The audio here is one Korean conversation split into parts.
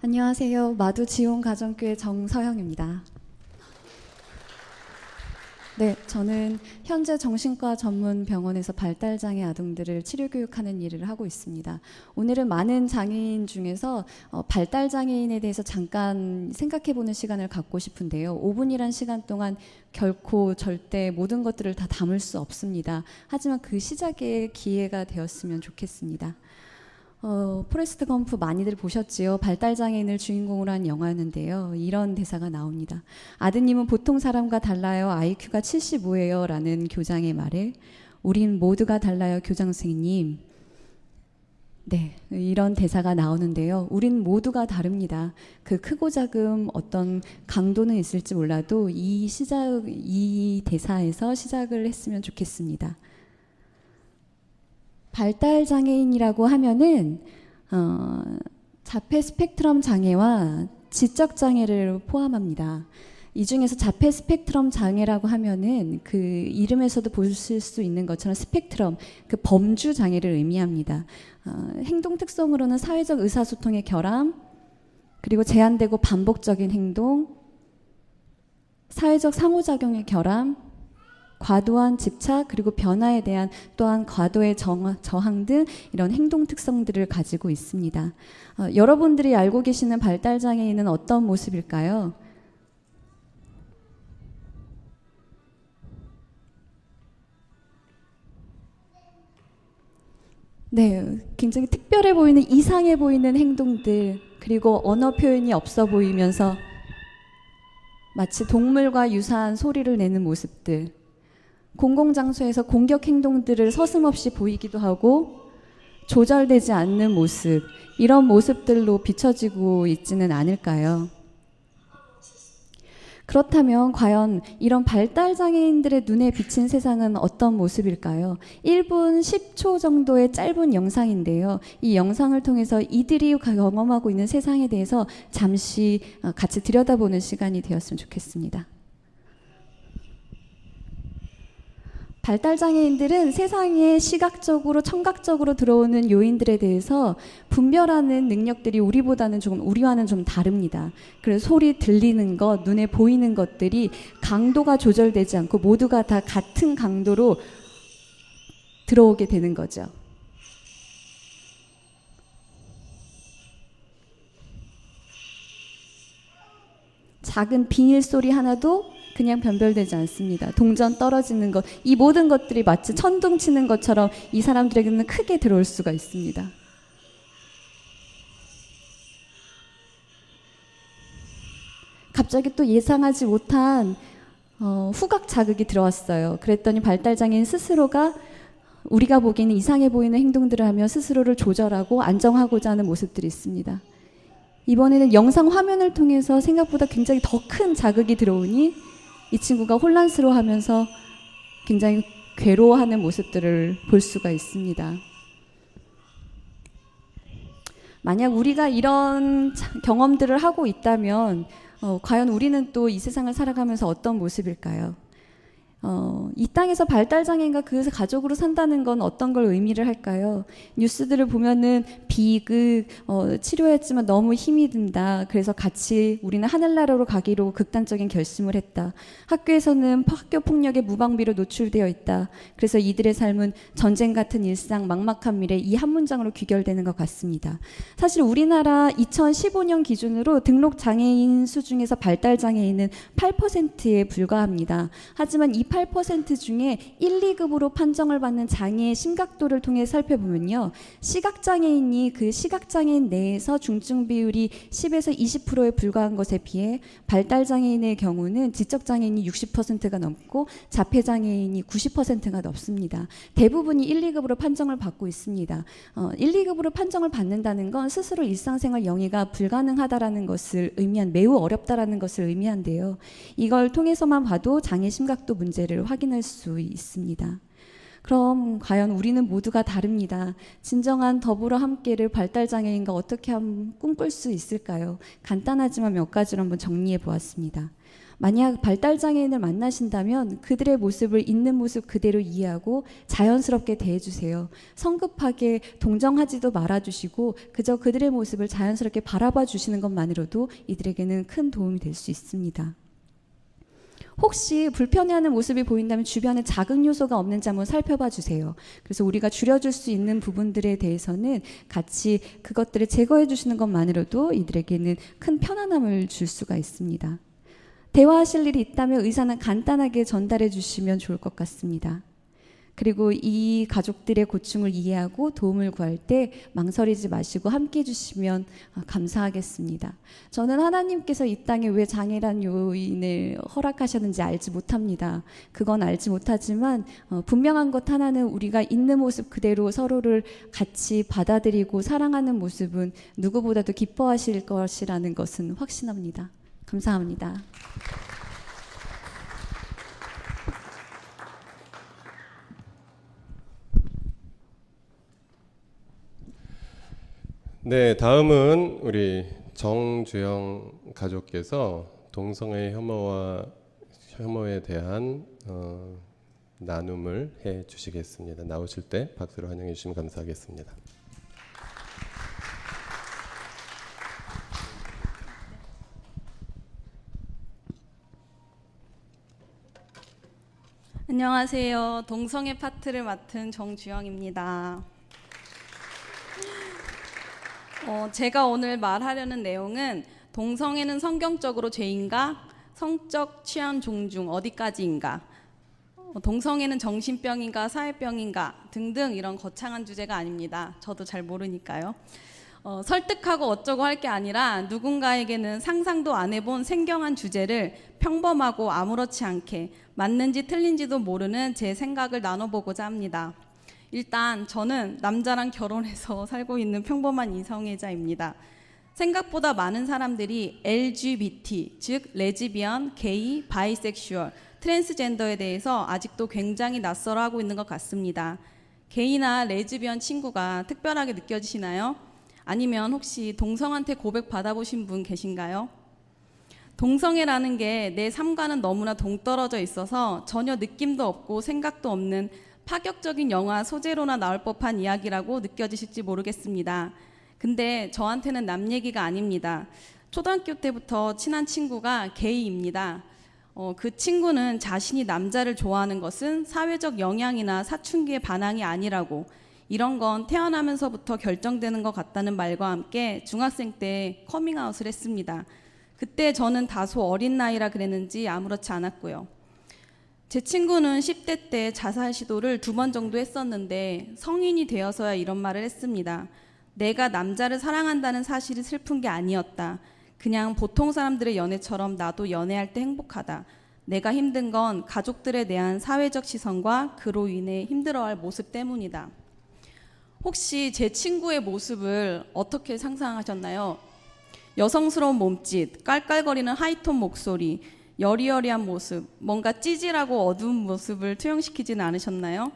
안녕하세요. 마두지온가정교회 정서영입니다. 네, 저는 현재 정신과 전문 병원에서 발달장애 아동들을 치료교육하는 일을 하고 있습니다. 오늘은 많은 장애인 중에서 발달장애인에 대해서 잠깐 생각해보는 시간을 갖고 싶은데요. 5분이란 시간 동안 결코 절대 모든 것들을 다 담을 수 없습니다. 하지만 그 시작의 기회가 되었으면 좋겠습니다. 포레스트 검프 많이들 보셨지요? 발달장애인을 주인공으로 한 영화였는데요. 이런 대사가 나옵니다. 아드님은 보통 사람과 달라요. IQ가 75예요. 라는 교장의 말에 우린 모두가 달라요. 교장 선생님. 네, 이런 대사가 나오는데요. 우린 모두가 다릅니다. 그 크고 작은 어떤 강도는 있을지 몰라도 이 대사에서 시작을 했으면 좋겠습니다. 발달장애인이라고 하면은 자폐 스펙트럼 장애와 지적 장애를 포함합니다. 이 중에서 자폐 스펙트럼 장애라고 하면은 그 이름에서도 보실 수 있는 것처럼 스펙트럼, 그 범주 장애를 의미합니다. 행동 특성으로는 사회적 의사소통의 결함, 그리고 제한되고 반복적인 행동, 사회적 상호작용의 결함, 과도한 집착, 그리고 변화에 대한 또한 과도의 저항 등 이런 행동 특성들을 가지고 있습니다. 여러분들이 알고 계시는 발달장애인은 어떤 모습일까요? 네, 굉장히 특별해 보이는, 이상해 보이는 행동들, 그리고 언어 표현이 없어 보이면서 마치 동물과 유사한 소리를 내는 모습들, 공공장소에서 공격 행동들을 서슴없이 보이기도 하고 조절되지 않는 모습, 이런 모습들로 비춰지고 있지는 않을까요? 그렇다면 과연 이런 발달장애인들의 눈에 비친 세상은 어떤 모습일까요? 1분 10초 정도의 짧은 영상인데요. 이 영상을 통해서 이들이 경험하고 있는 세상에 대해서 잠시 같이 들여다보는 시간이 되었으면 좋겠습니다. 발달장애인들은 세상에 시각적으로, 청각적으로 들어오는 요인들에 대해서 분별하는 능력들이 우리와는 좀 다릅니다. 그래서 소리 들리는 것, 눈에 보이는 것들이 강도가 조절되지 않고 모두가 다 같은 강도로 들어오게 되는 거죠. 작은 비닐 소리 하나도 그냥 변별되지 않습니다. 동전 떨어지는 것, 이 모든 것들이 마치 천둥 치는 것처럼 이 사람들에게는 크게 들어올 수가 있습니다. 갑자기 또 예상하지 못한 후각 자극이 들어왔어요. 그랬더니 발달장애인 스스로가 우리가 보기에는 이상해 보이는 행동들을 하며 스스로를 조절하고 안정하고자 하는 모습들이 있습니다. 이번에는 영상 화면을 통해서 생각보다 굉장히 더 큰 자극이 들어오니 이 친구가 혼란스러워하면서 굉장히 괴로워하는 모습들을 볼 수가 있습니다. 만약 우리가 이런 경험들을 하고 있다면 과연 우리는 또 이 세상을 살아가면서 어떤 모습일까요? 이 땅에서 발달장애인과 그 가족으로 산다는 건 어떤 걸 의미를 할까요? 뉴스들을 보면은 비극, 치료했지만 너무 힘이 든다. 그래서 같이 우리는 하늘나라로 가기로 극단적인 결심을 했다. 학교에서는 학교 폭력에 무방비로 노출되어 있다. 그래서 이들의 삶은 전쟁 같은 일상, 막막한 미래, 이 한 문장으로 귀결되는 것 같습니다. 사실 우리나라 2015년 기준으로 등록 장애인 수 중에서 발달장애인은 8%에 불과합니다. 하지만 이 8% 중에 1, 2급으로 판정을 받는 장애의 심각도를 통해 살펴보면요, 시각장애인이 그 시각장애인 내에서 중증 비율이 10에서 20%에 불과한 것에 비해 발달장애인의 경우는 지적장애인이 60%가 넘고 자폐장애인이 90%가 넘습니다. 대부분이 1, 2급으로 판정을 받고 있습니다. 1, 2급으로 판정을 받는다는 건 스스로 일상생활 영위가 불가능하다라는 것을 매우 어렵다라는 것을 의미한데요. 이걸 통해서만 봐도 장애 심각도 문제를 확인할 수 있습니다. 그럼 과연 우리는 모두가 다릅니다. 진정한 더불어 함께를 발달장애인과 어떻게 하면 꿈꿀 수 있을까요? 간단하지만 몇 가지로 한번 정리해 보았습니다. 만약 발달장애인을 만나신다면 그들의 모습을 있는 모습 그대로 이해하고 자연스럽게 대해주세요. 성급하게 동정하지도 말아주시고 그저 그들의 모습을 자연스럽게 바라봐 주시는 것만으로도 이들에게는 큰 도움이 될 수 있습니다. 혹시 불편해하는 모습이 보인다면 주변에 자극 요소가 없는지 한번 살펴봐 주세요. 그래서 우리가 줄여줄 수 있는 부분들에 대해서는 같이 그것들을 제거해 주시는 것만으로도 이들에게는 큰 편안함을 줄 수가 있습니다. 대화하실 일이 있다면 의사는 간단하게 전달해 주시면 좋을 것 같습니다. 그리고 이 가족들의 고충을 이해하고 도움을 구할 때 망설이지 마시고 함께 해주시면 감사하겠습니다. 저는 하나님께서 이 땅에 왜 장애란 요인을 허락하셨는지 알지 못합니다. 그건 알지 못하지만 분명한 것 하나는 우리가 있는 모습 그대로 서로를 같이 받아들이고 사랑하는 모습은 누구보다도 기뻐하실 것이라는 것은 확신합니다. 감사합니다. 네, 다음은 우리 정주영 가족께서 동성애 혐오에 대한 나눔을 해 주시겠습니다. 나오실 때 박수로 환영해 주시면 감사하겠습니다. 안녕하세요. 동성애 파트를 맡은 정주영입니다. 제가 오늘 말하려는 내용은 동성애는 성경적으로 죄인가? 성적 취향 존중 어디까지인가? 동성애는 정신병인가? 사회병인가? 등등 이런 거창한 주제가 아닙니다. 저도 잘 모르니까요. 설득하고 어쩌고 할 게 아니라 누군가에게는 상상도 안 해본 생경한 주제를 평범하고 아무렇지 않게 맞는지 틀린지도 모르는 제 생각을 나눠보고자 합니다. 일단 저는 남자랑 결혼해서 살고 있는 평범한 이성애자입니다. 생각보다 많은 사람들이 LGBT, 즉 레즈비언, 게이, 바이섹슈얼, 트랜스젠더에 대해서 아직도 굉장히 낯설어하고 있는 것 같습니다. 게이나 레즈비언 친구가 특별하게 느껴지시나요? 아니면 혹시 동성한테 고백 받아보신 분 계신가요? 동성애라는 게 내 삶과는 너무나 동떨어져 있어서 전혀 느낌도 없고 생각도 없는 파격적인 영화 소재로나 나올 법한 이야기라고 느껴지실지 모르겠습니다. 근데 저한테는 남 얘기가 아닙니다. 초등학교 때부터 친한 친구가 게이입니다. 그 친구는 자신이 남자를 좋아하는 것은 사회적 영향이나 사춘기의 반항이 아니라고, 이런 건 태어나면서부터 결정되는 것 같다는 말과 함께 중학생 때 커밍아웃을 했습니다. 그때 저는 다소 어린 나이라 그랬는지 아무렇지 않았고요. 제 친구는 10대 때 자살 시도를 2번 정도 했었는데 성인이 되어서야 이런 말을 했습니다. 내가 남자를 사랑한다는 사실이 슬픈 게 아니었다. 그냥 보통 사람들의 연애처럼 나도 연애할 때 행복하다. 내가 힘든 건 가족들에 대한 사회적 시선과 그로 인해 힘들어할 모습 때문이다. 혹시 제 친구의 모습을 어떻게 상상하셨나요? 여성스러운 몸짓, 깔깔거리는 하이톤 목소리, 여리여리한 모습, 뭔가 찌질하고 어두운 모습을 투영시키지는 않으셨나요?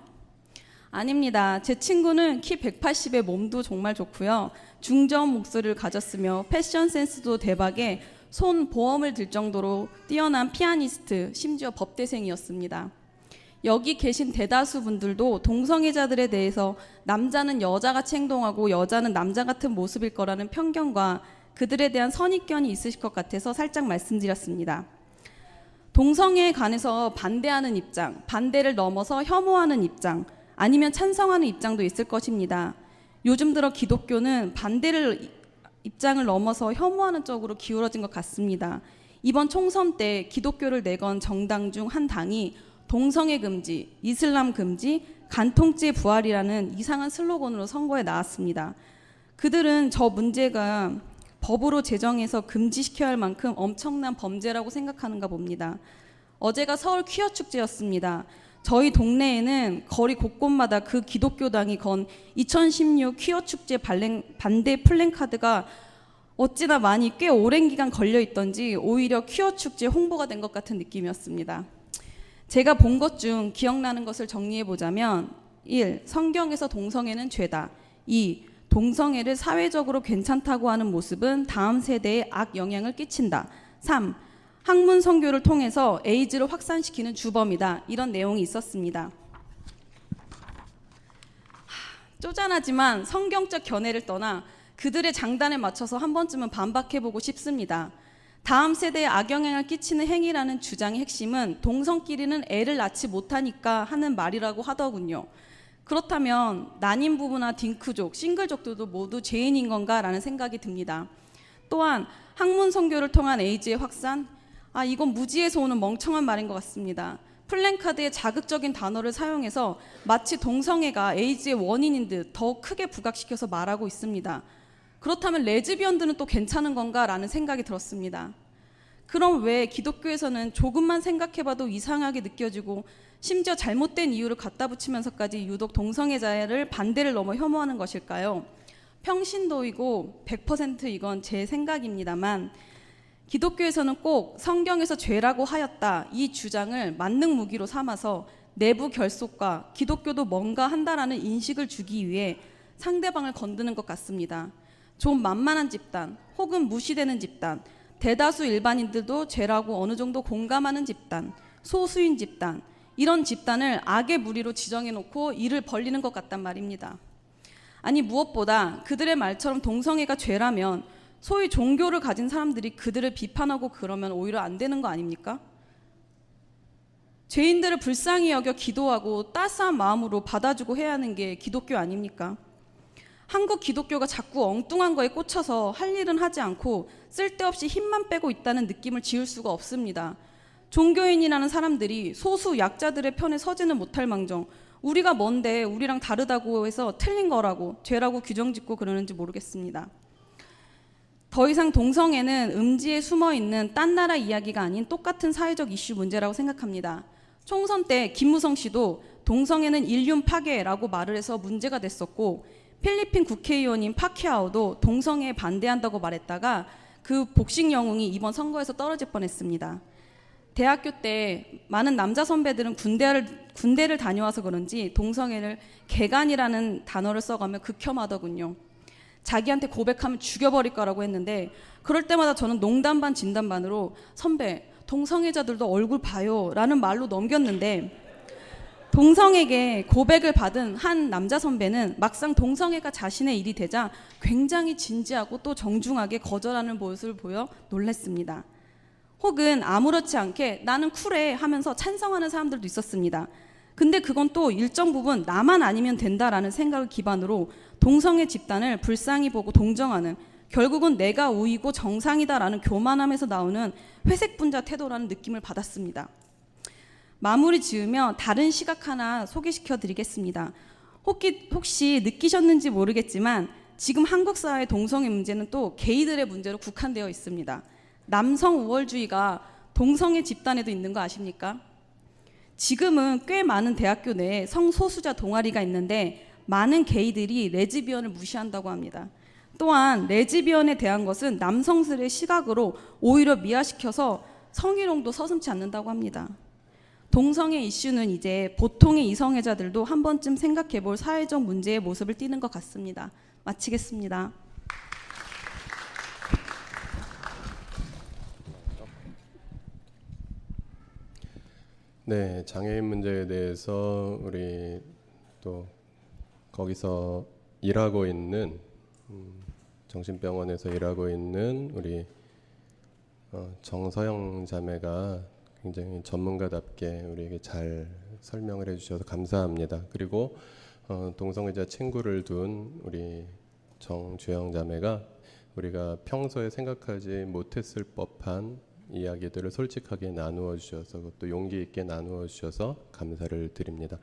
아닙니다. 제 친구는 키 180에 몸도 정말 좋고요. 중저음 목소리를 가졌으며 패션 센스도 대박에 손 보험을 들 정도로 뛰어난 피아니스트, 심지어 법대생이었습니다. 여기 계신 대다수 분들도 동성애자들에 대해서 남자는 여자같이 행동하고 여자는 남자 같은 모습일 거라는 편견과 그들에 대한 선입견이 있으실 것 같아서 살짝 말씀드렸습니다. 동성애에 관해서 반대하는 입장, 반대를 넘어서 혐오하는 입장, 아니면 찬성하는 입장도 있을 것입니다. 요즘 들어 기독교는 반대를 입장을 넘어서 혐오하는 쪽으로 기울어진 것 같습니다. 이번 총선 때 기독교를 내건 정당 중 한 당이 동성애 금지, 이슬람 금지, 간통죄 부활이라는 이상한 슬로건으로 선거에 나왔습니다. 그들은 저 문제가 법으로 제정해서 금지시켜야 할 만큼 엄청난 범죄라고 생각하는가 봅니다. 어제가 서울 퀴어 축제였습니다. 저희 동네에는 거리 곳곳마다 그 기독교당이 건 2016 퀴어 축제 반대 플랜카드가 어찌나 많이 꽤 오랜 기간 걸려 있던지 오히려 퀴어 축제 홍보가 된 것 같은 느낌이었습니다. 제가 본 것 중 기억나는 것을 정리해 보자면 1. 성경에서 동성애는 죄다. 2. 동성애를 사회적으로 괜찮다고 하는 모습은 다음 세대에 악 영향을 끼친다. 3. 학문 선교를 통해서 에이즈를 확산시키는 주범이다. 이런 내용이 있었습니다. 쪼잔하지만 성경적 견해를 떠나 그들의 장단에 맞춰서 한 번쯤은 반박해보고 싶습니다. 다음 세대에 악영향을 끼치는 행위라는 주장의 핵심은 동성끼리는 애를 낳지 못하니까 하는 말이라고 하더군요. 그렇다면 난임 부부나 딩크족, 싱글족들도 모두 죄인인 건가라는 생각이 듭니다. 또한 학문 선교를 통한 에이즈의 확산, 이건 무지에서 오는 멍청한 말인 것 같습니다. 플랜카드에 자극적인 단어를 사용해서 마치 동성애가 에이즈의 원인인 듯 더 크게 부각시켜서 말하고 있습니다. 그렇다면 레즈비언들은 또 괜찮은 건가라는 생각이 들었습니다. 그럼 왜 기독교에서는 조금만 생각해봐도 이상하게 느껴지고 심지어 잘못된 이유를 갖다 붙이면서까지 유독 동성애자를 반대를 넘어 혐오하는 것일까요? 평신도이고 100% 이건 제 생각입니다만 기독교에서는 꼭 성경에서 죄라고 하였다 이 주장을 만능 무기로 삼아서 내부 결속과 기독교도 뭔가 한다라는 인식을 주기 위해 상대방을 건드는 것 같습니다. 좀 만만한 집단 혹은 무시되는 집단, 대다수 일반인들도 죄라고 어느 정도 공감하는 집단, 소수인 집단, 이런 집단을 악의 무리로 지정해놓고 이를 벌리는 것 같단 말입니다. 아니 무엇보다 그들의 말처럼 동성애가 죄라면 소위 종교를 가진 사람들이 그들을 비판하고 그러면 오히려 안 되는 거 아닙니까? 죄인들을 불쌍히 여겨 기도하고 따스한 마음으로 받아주고 해야 하는 게 기독교 아닙니까? 한국 기독교가 자꾸 엉뚱한 거에 꽂혀서 할 일은 하지 않고 쓸데없이 힘만 빼고 있다는 느낌을 지울 수가 없습니다. 종교인이라는 사람들이 소수 약자들의 편에 서지는 못할 망정 우리가 뭔데 우리랑 다르다고 해서 틀린 거라고 죄라고 규정짓고 그러는지 모르겠습니다. 더 이상 동성애는 음지에 숨어있는 딴 나라 이야기가 아닌 똑같은 사회적 이슈 문제라고 생각합니다. 총선 때 김무성 씨도 동성애는 인륜 파괴라고 말을 해서 문제가 됐었고 필리핀 국회의원인 파키아오도 동성애에 반대한다고 말했다가 그 복싱 영웅이 이번 선거에서 떨어질 뻔했습니다. 대학교 때 많은 남자 선배들은 군대를 다녀와서 그런지 동성애를 개간이라는 단어를 써가며 극혐하더군요. 자기한테 고백하면 죽여버릴 거라고 했는데 그럴 때마다 저는 농담 반 진담 반으로 선배 동성애자들도 얼굴 봐요 라는 말로 넘겼는데 동성에게 고백을 받은 한 남자 선배는 막상 동성애가 자신의 일이 되자 굉장히 진지하고 또 정중하게 거절하는 모습을 보여 놀랐습니다. 혹은 아무렇지 않게 나는 쿨해 하면서 찬성하는 사람들도 있었습니다. 근데 그건 또 일정 부분 나만 아니면 된다라는 생각을 기반으로 동성애 집단을 불쌍히 보고 동정하는 결국은 내가 우위고 정상이다라는 교만함에서 나오는 회색 분자 태도라는 느낌을 받았습니다. 마무리 지으며 다른 시각 하나 소개시켜 드리겠습니다. 혹시 느끼셨는지 모르겠지만 지금 한국 사회의 동성애 문제는 또 게이들의 문제로 국한되어 있습니다. 남성 우월주의가 동성애 집단에도 있는 거 아십니까? 지금은 꽤 많은 대학교 내에 성소수자 동아리가 있는데 많은 게이들이 레즈비언을 무시한다고 합니다. 또한 레즈비언에 대한 것은 남성들의 시각으로 오히려 미화시켜서 성희롱도 서슴지 않는다고 합니다. 동성애 이슈는 이제 보통의 이성애자들도 한 번쯤 생각해 볼 사회적 문제의 모습을 띠는 것 같습니다. 마치겠습니다. 네, 장애인 문제에 대해서 우리 또 거기서 일하고 있는 정신병원에서 일하고 있는 우리 정서영 자매가 굉장히 전문가답게 우리에게 잘 설명을 해주셔서 감사합니다. 그리고 동성애자 친구를 둔 우리 정주영 자매가 우리가 평소에 생각하지 못했을 법한 이야기들을 솔직하게 나누어 주셔서 그것도 용기 있게 나누어 주셔서 감사를 드립니다.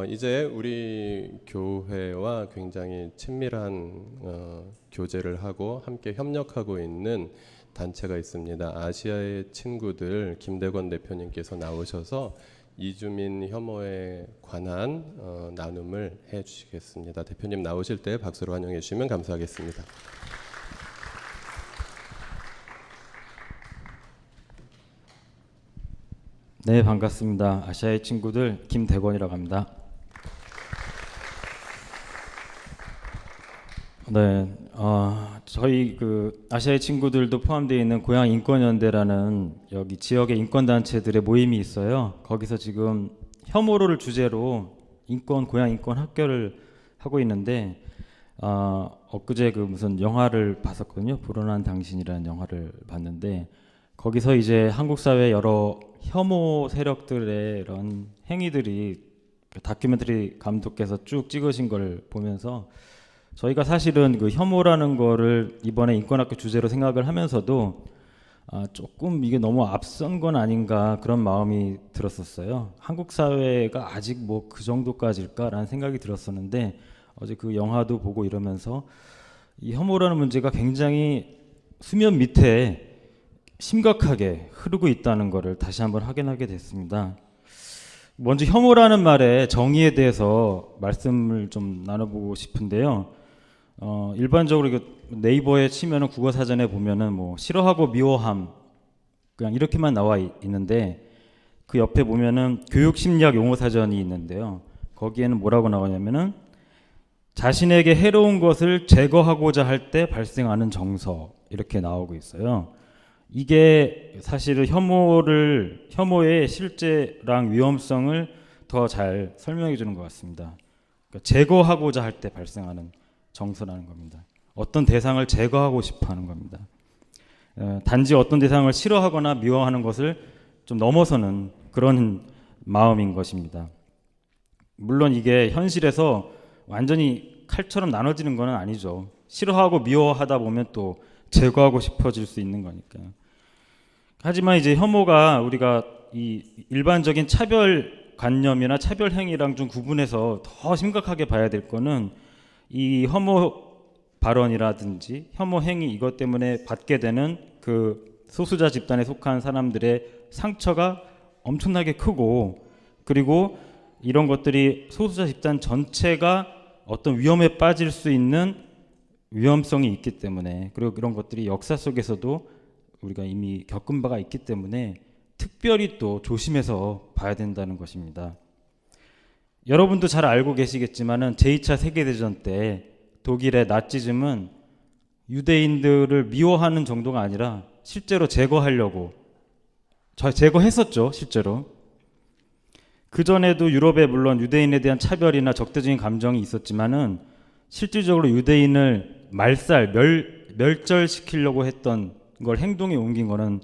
이제 우리 교회와 굉장히 친밀한 교제를 하고 함께 협력하고 있는 단체가 있습니다. 아시아의 친구들 김대건 대표님께서 나오셔서 이주민 혐오에 관한 나눔을 해주시겠습니다. 대표님 나오실 때 박수로 환영해 주시면 감사하겠습니다. 네, 반갑습니다. 아시아의 친구들 김대건이라고 합니다. 네, 저희 그 아시아의 친구들도 포함되어 있는 고향 인권연대라는 여기 지역의 인권 단체들의 모임이 있어요. 거기서 지금 혐오를 주제로 고향 인권 학교를 하고 있는데 엊그제 그 무슨 영화를 봤었거든요. 불온한 당신이라는 영화를 봤는데 거기서 이제 한국 사회 여러 혐오 세력들의 이런 행위들이 그 다큐멘터리 감독께서 쭉 찍으신 걸 보면서 저희가 사실은 그 혐오라는 거를 이번에 인권학교 주제로 생각을 하면서도 조금 이게 너무 앞선 건 아닌가 그런 마음이 들었었어요. 한국 사회가 아직 뭐 그 정도까지일까라는 생각이 들었었는데 어제 그 영화도 보고 이러면서 이 혐오라는 문제가 굉장히 수면 밑에 심각하게 흐르고 있다는 것을 다시 한번 확인하게 됐습니다. 먼저 혐오라는 말의 정의에 대해서 말씀을 좀 나눠보고 싶은데요. 일반적으로 네이버에 치면은 국어 사전에 보면은 뭐 싫어하고 미워함 그냥 이렇게만 나와 있는데 그 옆에 보면은 교육심리학 용어 사전이 있는데요. 거기에는 뭐라고 나오냐면은 자신에게 해로운 것을 제거하고자 할 때 발생하는 정서 이렇게 나오고 있어요. 이게 사실은 혐오의 실제랑 위험성을 더 잘 설명해 주는 것 같습니다. 그러니까 제거하고자 할 때 발생하는 정서라는 겁니다. 어떤 대상을 제거하고 싶어 하는 겁니다. 단지 어떤 대상을 싫어하거나 미워하는 것을 좀 넘어서는 그런 마음인 것입니다. 물론 이게 현실에서 완전히 칼처럼 나눠지는 건 아니죠. 싫어하고 미워하다 보면 또 제거하고 싶어질 수 있는 거니까요. 하지만 이제 혐오가 우리가 이 일반적인 차별관념이나 차별행위랑 좀 구분해서 더 심각하게 봐야 될 거는 이 혐오 발언이라든지 혐오 행위 이것 때문에 받게 되는 그 소수자 집단에 속한 사람들의 상처가 엄청나게 크고 그리고 이런 것들이 소수자 집단 전체가 어떤 위험에 빠질 수 있는 위험성이 있기 때문에 그리고 그런 것들이 역사 속에서도 우리가 이미 겪은 바가 있기 때문에 특별히 또 조심해서 봐야 된다는 것입니다. 여러분도 잘 알고 계시겠지만은 제2차 세계대전 때 독일의 나치즘은 유대인들을 미워하는 정도가 아니라 실제로 제거하려고 제거했었죠. 실제로. 그전에도 유럽에 물론 유대인에 대한 차별이나 적대적인 감정이 있었지만은 실질적으로 유대인을 멸절시키려고 했던 걸 행동에 옮긴 거는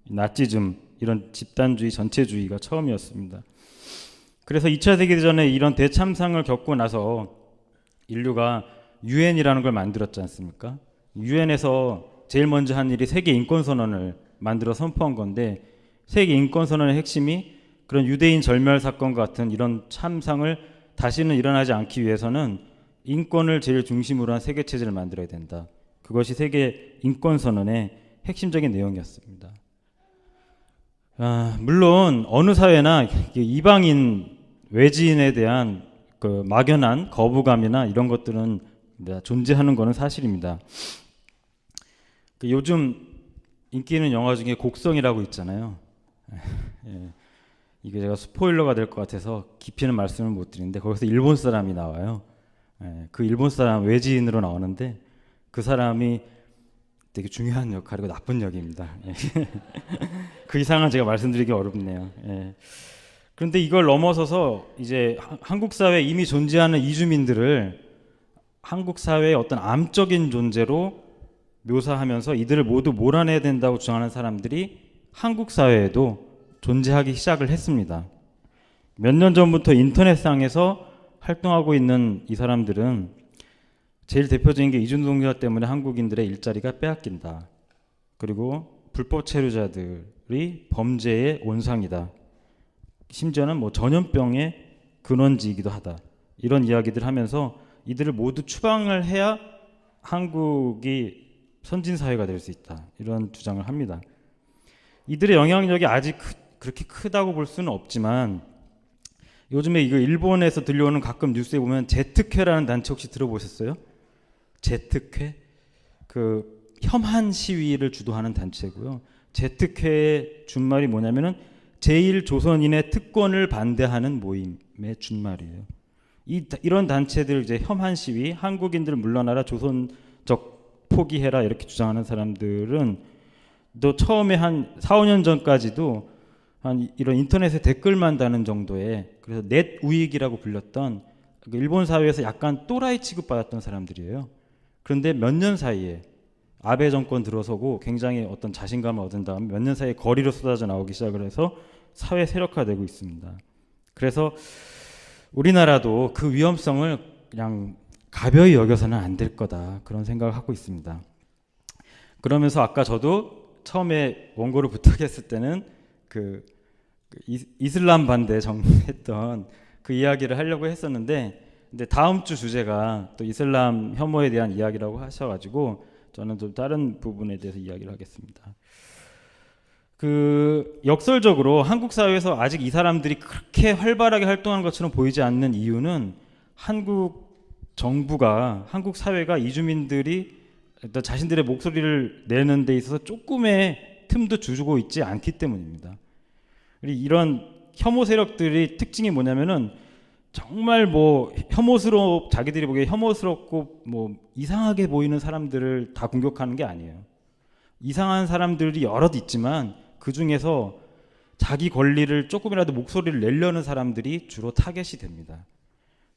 나치즘 이런 집단주의 전체주의가 처음이었습니다. 그래서 2차 세계대전에 이런 대참상을 겪고 나서 인류가 유엔이라는 걸 만들었지 않습니까? 유엔에서 제일 먼저 한 일이 세계 인권선언을 만들어 선포한 건데 세계 인권선언의 핵심이 그런 유대인 절멸 사건 같은 이런 참상을 다시는 일어나지 않기 위해서는 인권을 제일 중심으로 한 세계 체제를 만들어야 된다. 그것이 세계 인권선언의 핵심적인 내용이었습니다. 물론 어느 사회나 이방인 외지인에 대한 그 막연한 거부감이나 이런 것들은 존재하는 것은 사실입니다. 요즘 인기 있는 영화 중에 곡성이라고 있잖아요. 예. 이게 제가 스포일러가 될 것 같아서 깊이는 말씀을 못 드리는데 거기서 일본 사람이 나와요. 예. 그 일본 사람 외지인으로 나오는데 그 사람이 되게 중요한 역할이고 나쁜 역입니다. 예. 그 이상은 제가 말씀드리기 어렵네요. 예. 그런데 이걸 넘어서서 이제 한국 사회에 이미 존재하는 이주민들을 한국 사회의 어떤 암적인 존재로 묘사하면서 이들을 모두 몰아내야 된다고 주장하는 사람들이 한국 사회에도 존재하기 시작을 했습니다. 몇 년 전부터 인터넷상에서 활동하고 있는 이 사람들은 제일 대표적인 게 이주노동자 때문에 한국인들의 일자리가 빼앗긴다. 그리고 불법 체류자들이 범죄의 온상이다. 심지어는 뭐 전염병의 근원지이기도 하다. 이런 이야기들 하면서 이들을 모두 추방을 해야 한국이 선진사회가 될 수 있다. 이런 주장을 합니다. 이들의 영향력이 아직 그렇게 크다고 볼 수는 없지만 요즘에 이거 일본에서 들려오는 가끔 뉴스에 보면 제특회라는 단체 혹시 들어보셨어요? 제특회? 그 혐한 시위를 주도하는 단체고요. 제특회의 준말이 뭐냐면은 제1조선인의 특권을 반대하는 모임의 준말이에요. 이런 단체들 이제 혐한 시위, 한국인들 물러나라 조선적 포기해라 이렇게 주장하는 사람들은 또 처음에 한 4, 5년 전까지도 한 이런 인터넷에 댓글만 다는 정도의, 그래서 넷 우익이라고 불렸던 일본 사회에서 약간 또라이 취급받았던 사람들이에요. 그런데 몇 년 사이에 아베 정권 들어서고 굉장히 어떤 자신감을 얻은 다음 몇 년 사이에 거리로 쏟아져 나오기 시작을 해서 사회 세력화되고 있습니다. 그래서 우리나라도 그 위험성을 그냥 가벼이 여겨서는 안 될 거다, 그런 생각을 하고 있습니다. 그러면서 아까 저도 처음에 원고를 부탁했을 때는 그 이슬람 반대 정했던 그 이야기를 하려고 했었는데, 근데 다음 주 주제가 또 이슬람 혐오에 대한 이야기라고 하셔가지고 저는 좀 다른 부분에 대해서 이야기를 하겠습니다. 그 역설적으로 한국 사회에서 아직 이 사람들이 그렇게 활발하게 활동하는 것처럼 보이지 않는 이유는 한국 정부가, 한국 사회가 이주민들이 일단 자신들의 목소리를 내는 데 있어서 조금의 틈도 주고 있지 않기 때문입니다. 이런 혐오 세력들의 특징이 뭐냐면은 정말 뭐 자기들이 보기에 혐오스럽고 뭐 이상하게 보이는 사람들을 다 공격하는 게 아니에요. 이상한 사람들이 여럿 있지만 그 중에서 자기 권리를 조금이라도 목소리를 내려는 사람들이 주로 타겟이 됩니다.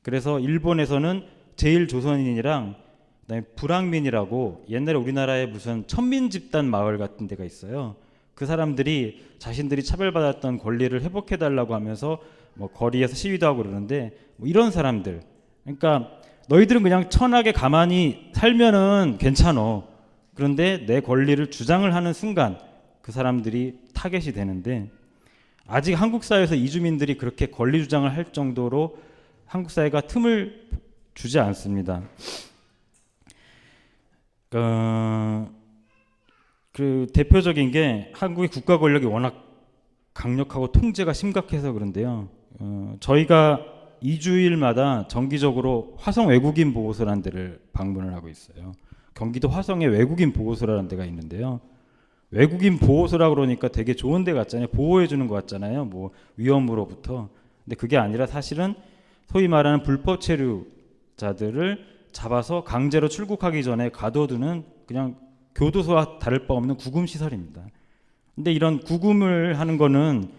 그래서 일본에서는 제일조선인이랑 그다음에 불황민이라고 옛날에 우리나라에 무슨 천민 집단 마을 같은 데가 있어요. 그 사람들이 자신들이 차별받았던 권리를 회복해달라고 하면서 뭐 거리에서 시위도 하고 그러는데, 뭐 이런 사람들, 그러니까 너희들은 그냥 천하게 가만히 살면은 괜찮어. 그런데 내 권리를 주장을 하는 순간 그 사람들이 타겟이 되는데, 아직 한국 사회에서 이주민들이 그렇게 권리 주장을 할 정도로 한국 사회가 틈을 주지 않습니다. 그 대표적인 게 한국의 국가 권력이 워낙 강력하고 통제가 심각해서 그런데요. 저희가 2주일마다 정기적으로 화성 외국인 보고소라는 데를 방문을 하고 있어요. 경기도 화성에 외국인 보고소라는 데가 있는데요. 외국인 보호소라 그러니까 되게 좋은 데 같잖아요. 보호해 주는 것 같잖아요. 뭐 위험으로부터. 근데 그게 아니라 사실은 소위 말하는 불법 체류자들을 잡아서 강제로 출국하기 전에 가둬두는 그냥 교도소와 다를 바 없는 구금 시설입니다. 근데 이런 구금을 하는 거는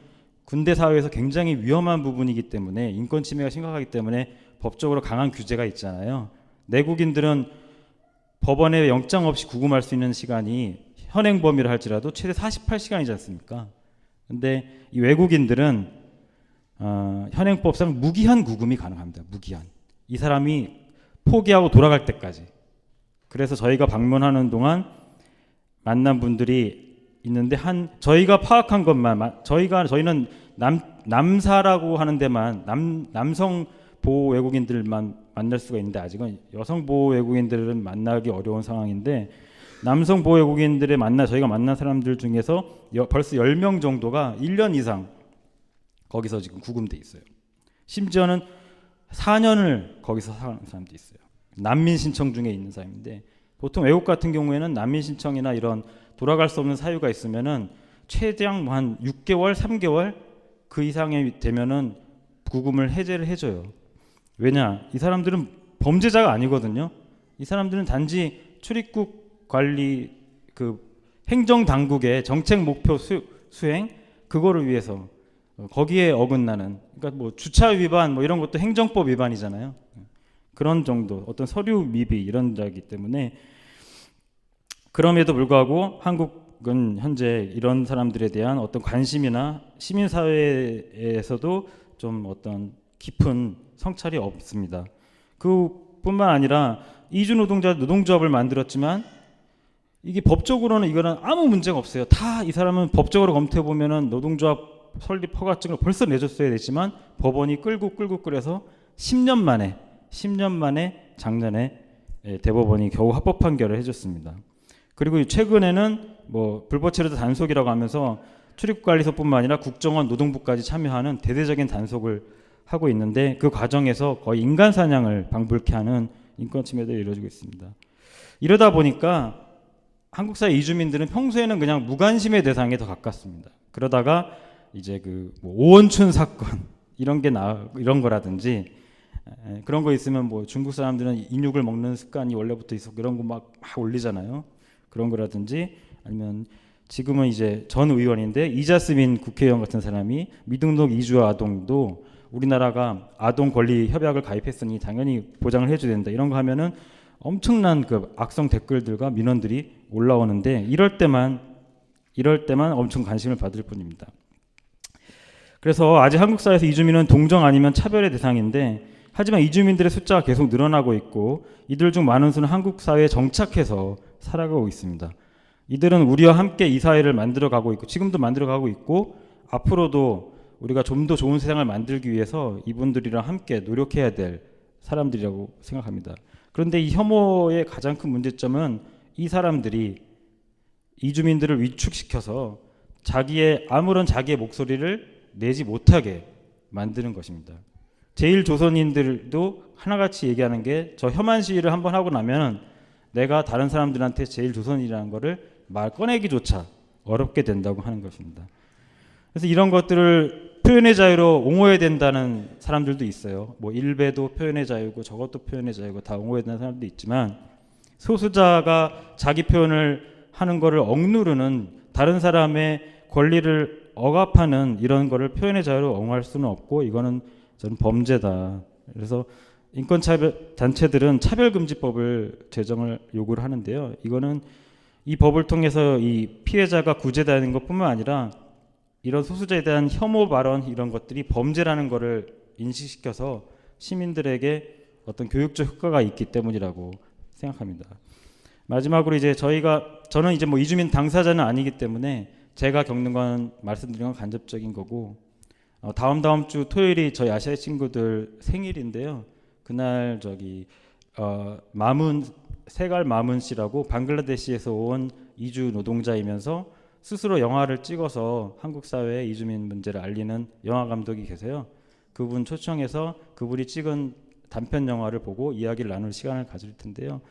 군대 사회에서 굉장히 위험한 부분이기 때문에, 인권 침해가 심각하기 때문에 법적으로 강한 규제가 있잖아요. 내국인들은 법원에 영장 없이 구금할 수 있는 시간이 현행 범위를 할지라도 최대 48시간이지 않습니까? 근데 이 외국인들은 현행법상 무기한 구금이 가능합니다. 무기한. 이 사람이 포기하고 돌아갈 때까지. 그래서 저희가 방문하는 동안 만난 분들이 있는데, 저희가 파악한 것만, 저희는 남사라고 하는 데만 남성 보호 외국인들만 만날 수가 있는데, 아직은 여성 보호 외국인들은 만나기 어려운 상황인데, 남성 보호 외국인들의 저희가 만난 사람들 중에서 벌써 10명 정도가 1년 이상 거기서 지금 구금돼 있어요. 심지어는 4년을 거기서 사는 사람도 있어요. 난민 신청 중에 있는 사람인데, 보통 외국 같은 경우에는 난민 신청이나 이런 돌아갈 수 없는 사유가 있으면은 최장 한 6개월, 3개월 그 이상이 되면은 구금을 해제를 해줘요. 왜냐? 이 사람들은 범죄자가 아니거든요. 이 사람들은 단지 출입국 관리 그 행정 당국의 정책 목표 수행 그거를 위해서 거기에 어긋나는, 그러니까 뭐 주차 위반 뭐 이런 것도 행정법 위반이잖아요. 그런 정도 어떤 서류 미비 이런 자이기 때문에, 그럼에도 불구하고 한국은 현재 이런 사람들에 대한 어떤 관심이나 시민 사회에서도 좀 어떤 깊은 성찰이 없습니다. 그뿐만 아니라 이주 노동자 노동조합을 만들었지만 이게 법적으로는 이거는 아무 문제가 없어요. 다 이 사람은 법적으로 검토해 보면은 노동조합 설립 허가증을 벌써 내줬어야 되지만 법원이 끌고 끌어서 10년 만에 작년에 대법원이 겨우 합법 판결을 해줬습니다. 그리고 최근에는 뭐 불법 체류자 단속이라고 하면서 출입관리소뿐만 아니라 국정원, 노동부까지 참여하는 대대적인 단속을 하고 있는데, 그 과정에서 거의 인간 사냥을 방불케 하는 인권 침해들이 이루어지고 있습니다. 이러다 보니까 한국 사회 이주민들은 평소에는 그냥 무관심의 대상에 더 가깝습니다. 그러다가 이제 그 뭐 오원춘 사건 이런 거라든지 그런 거 있으면 뭐 중국 사람들은 인육을 먹는 습관이 원래부터 있었고 이런 거 막 올리잖아요. 그런 거라든지 아니면 지금은 이제 전 의원인데 이자스민 국회의원 같은 사람이 미등록 이주 아동도 우리나라가 아동 권리 협약을 가입했으니 당연히 보장을 해줘야 된다 이런 거 하면은 엄청난 그 악성 댓글들과 민원들이 올라오는데 이럴 때만 엄청 관심을 받을 뿐입니다. 그래서 아직 한국 사회에서 이주민은 동정 아니면 차별의 대상인데 하지만 이주민들의 숫자가 계속 늘어나고 있고 이들 중 많은 수는 한국 사회에 정착해서 살아가고 있습니다. 이들은 우리와 함께 이 사회를 만들어가고 있고 지금도 만들어가고 있고 앞으로도 우리가 좀 더 좋은 세상을 만들기 위해서 이분들이랑 함께 노력해야 될 사람들이라고 생각합니다. 그런데 이 혐오의 가장 큰 문제점은 이 사람들이 이주민들을 위축시켜서 아무런 자기의 목소리를 내지 못하게 만드는 것입니다. 제일조선인들도 하나같이 얘기하는 게 저 혐한 시위를 한번 하고 나면 내가 다른 사람들한테 제일조선이라는 거를 말 꺼내기조차 어렵게 된다고 하는 것입니다. 그래서 이런 것들을 표현의 자유로 옹호해야 된다는 사람들도 있어요. 뭐 일베도 표현의 자유고 저것도 표현의 자유고 다 옹호해야 된다는 사람도 있지만 소수자가 자기 표현을 하는 거를 억누르는 다른 사람의 권리를 억압하는 이런 거를 표현의 자유로 옹호할 수는 없고 이거는 저는 범죄다. 그래서 인권차별 단체들은 차별금지법을 제정을 요구를 하는데요. 이거는 이 법을 통해서 이 피해자가 구제되는 것뿐만 아니라 이런 소수자에 대한 혐오 발언 이런 것들이 범죄라는 것을 인식시켜서 시민들에게 어떤 교육적 효과가 있기 때문이라고 생각합니다. 마지막으로 이제 저는 이제 뭐 이주민 당사자는 아니기 때문에 제가 겪는 건 말씀드린 건 간접적인 거고 다음 주 토요일이 저희 아시아의 친구들 생일인데요. 그날 세갈 마문 씨라고 방글라데시에서 온 이주 노동자이면서 스스로 영화를 찍어서 한국 사회의 이주민 문제를 알리는 영화 감독이 계세요. 그분 초청해서 그분이 찍은 단편 영화를 보고 이야기를 나눌 시간을 가질 텐데요.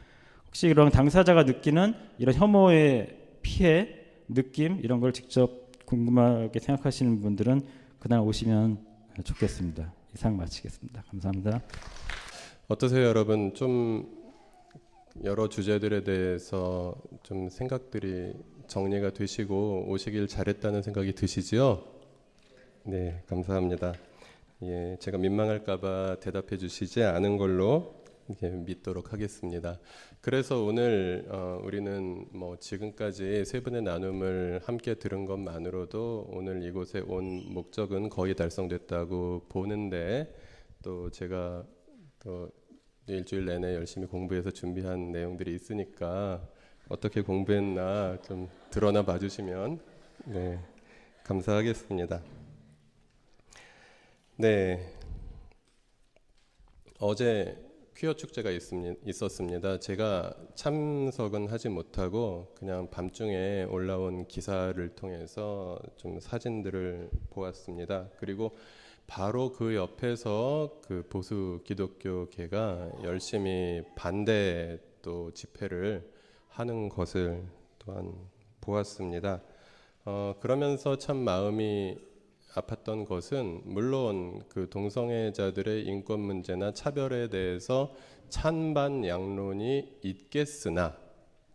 혹시 이런 당사자가 느끼는 이런 혐오의 피해, 느낌 이런 걸 직접 궁금하게 생각하시는 분들은 그날 오시면 좋겠습니다. 이상 마치겠습니다. 감사합니다. 어떠세요, 여러분? 좀 여러 주제들에 대해서 좀 생각들이 정리가 되시고 오시길 잘했다는 생각이 드시지요? 네, 감사합니다. 예, 제가 민망할까봐 대답해 주시지 않은 걸로 믿도록 하겠습니다. 그래서 오늘 우리는 뭐 지금까지 세 분의 나눔을 함께 들은 것만으로도 오늘 이곳에 온 목적은 거의 달성됐다고 보는데 또 제가 또 일주일 내내 열심히 공부해서 준비한 내용들이 있으니까 어떻게 공부했나 좀 드러나 봐주시면 네, 감사하겠습니다. 네, 어제 퀴어 축제가 있었습니다. 제가 참석은 하지 못하고 그냥 밤중에 올라온 기사를 통해서 좀 사진들을 보았습니다. 그리고 바로 그 옆에서 그 보수 기독교계가 열심히 반대 또 집회를 하는 것을 또한 보았습니다. 그러면서 참 마음이 아팠던 것은 물론 그 동성애자들의 인권 문제나 차별에 대해서 찬반 양론이 있겠으나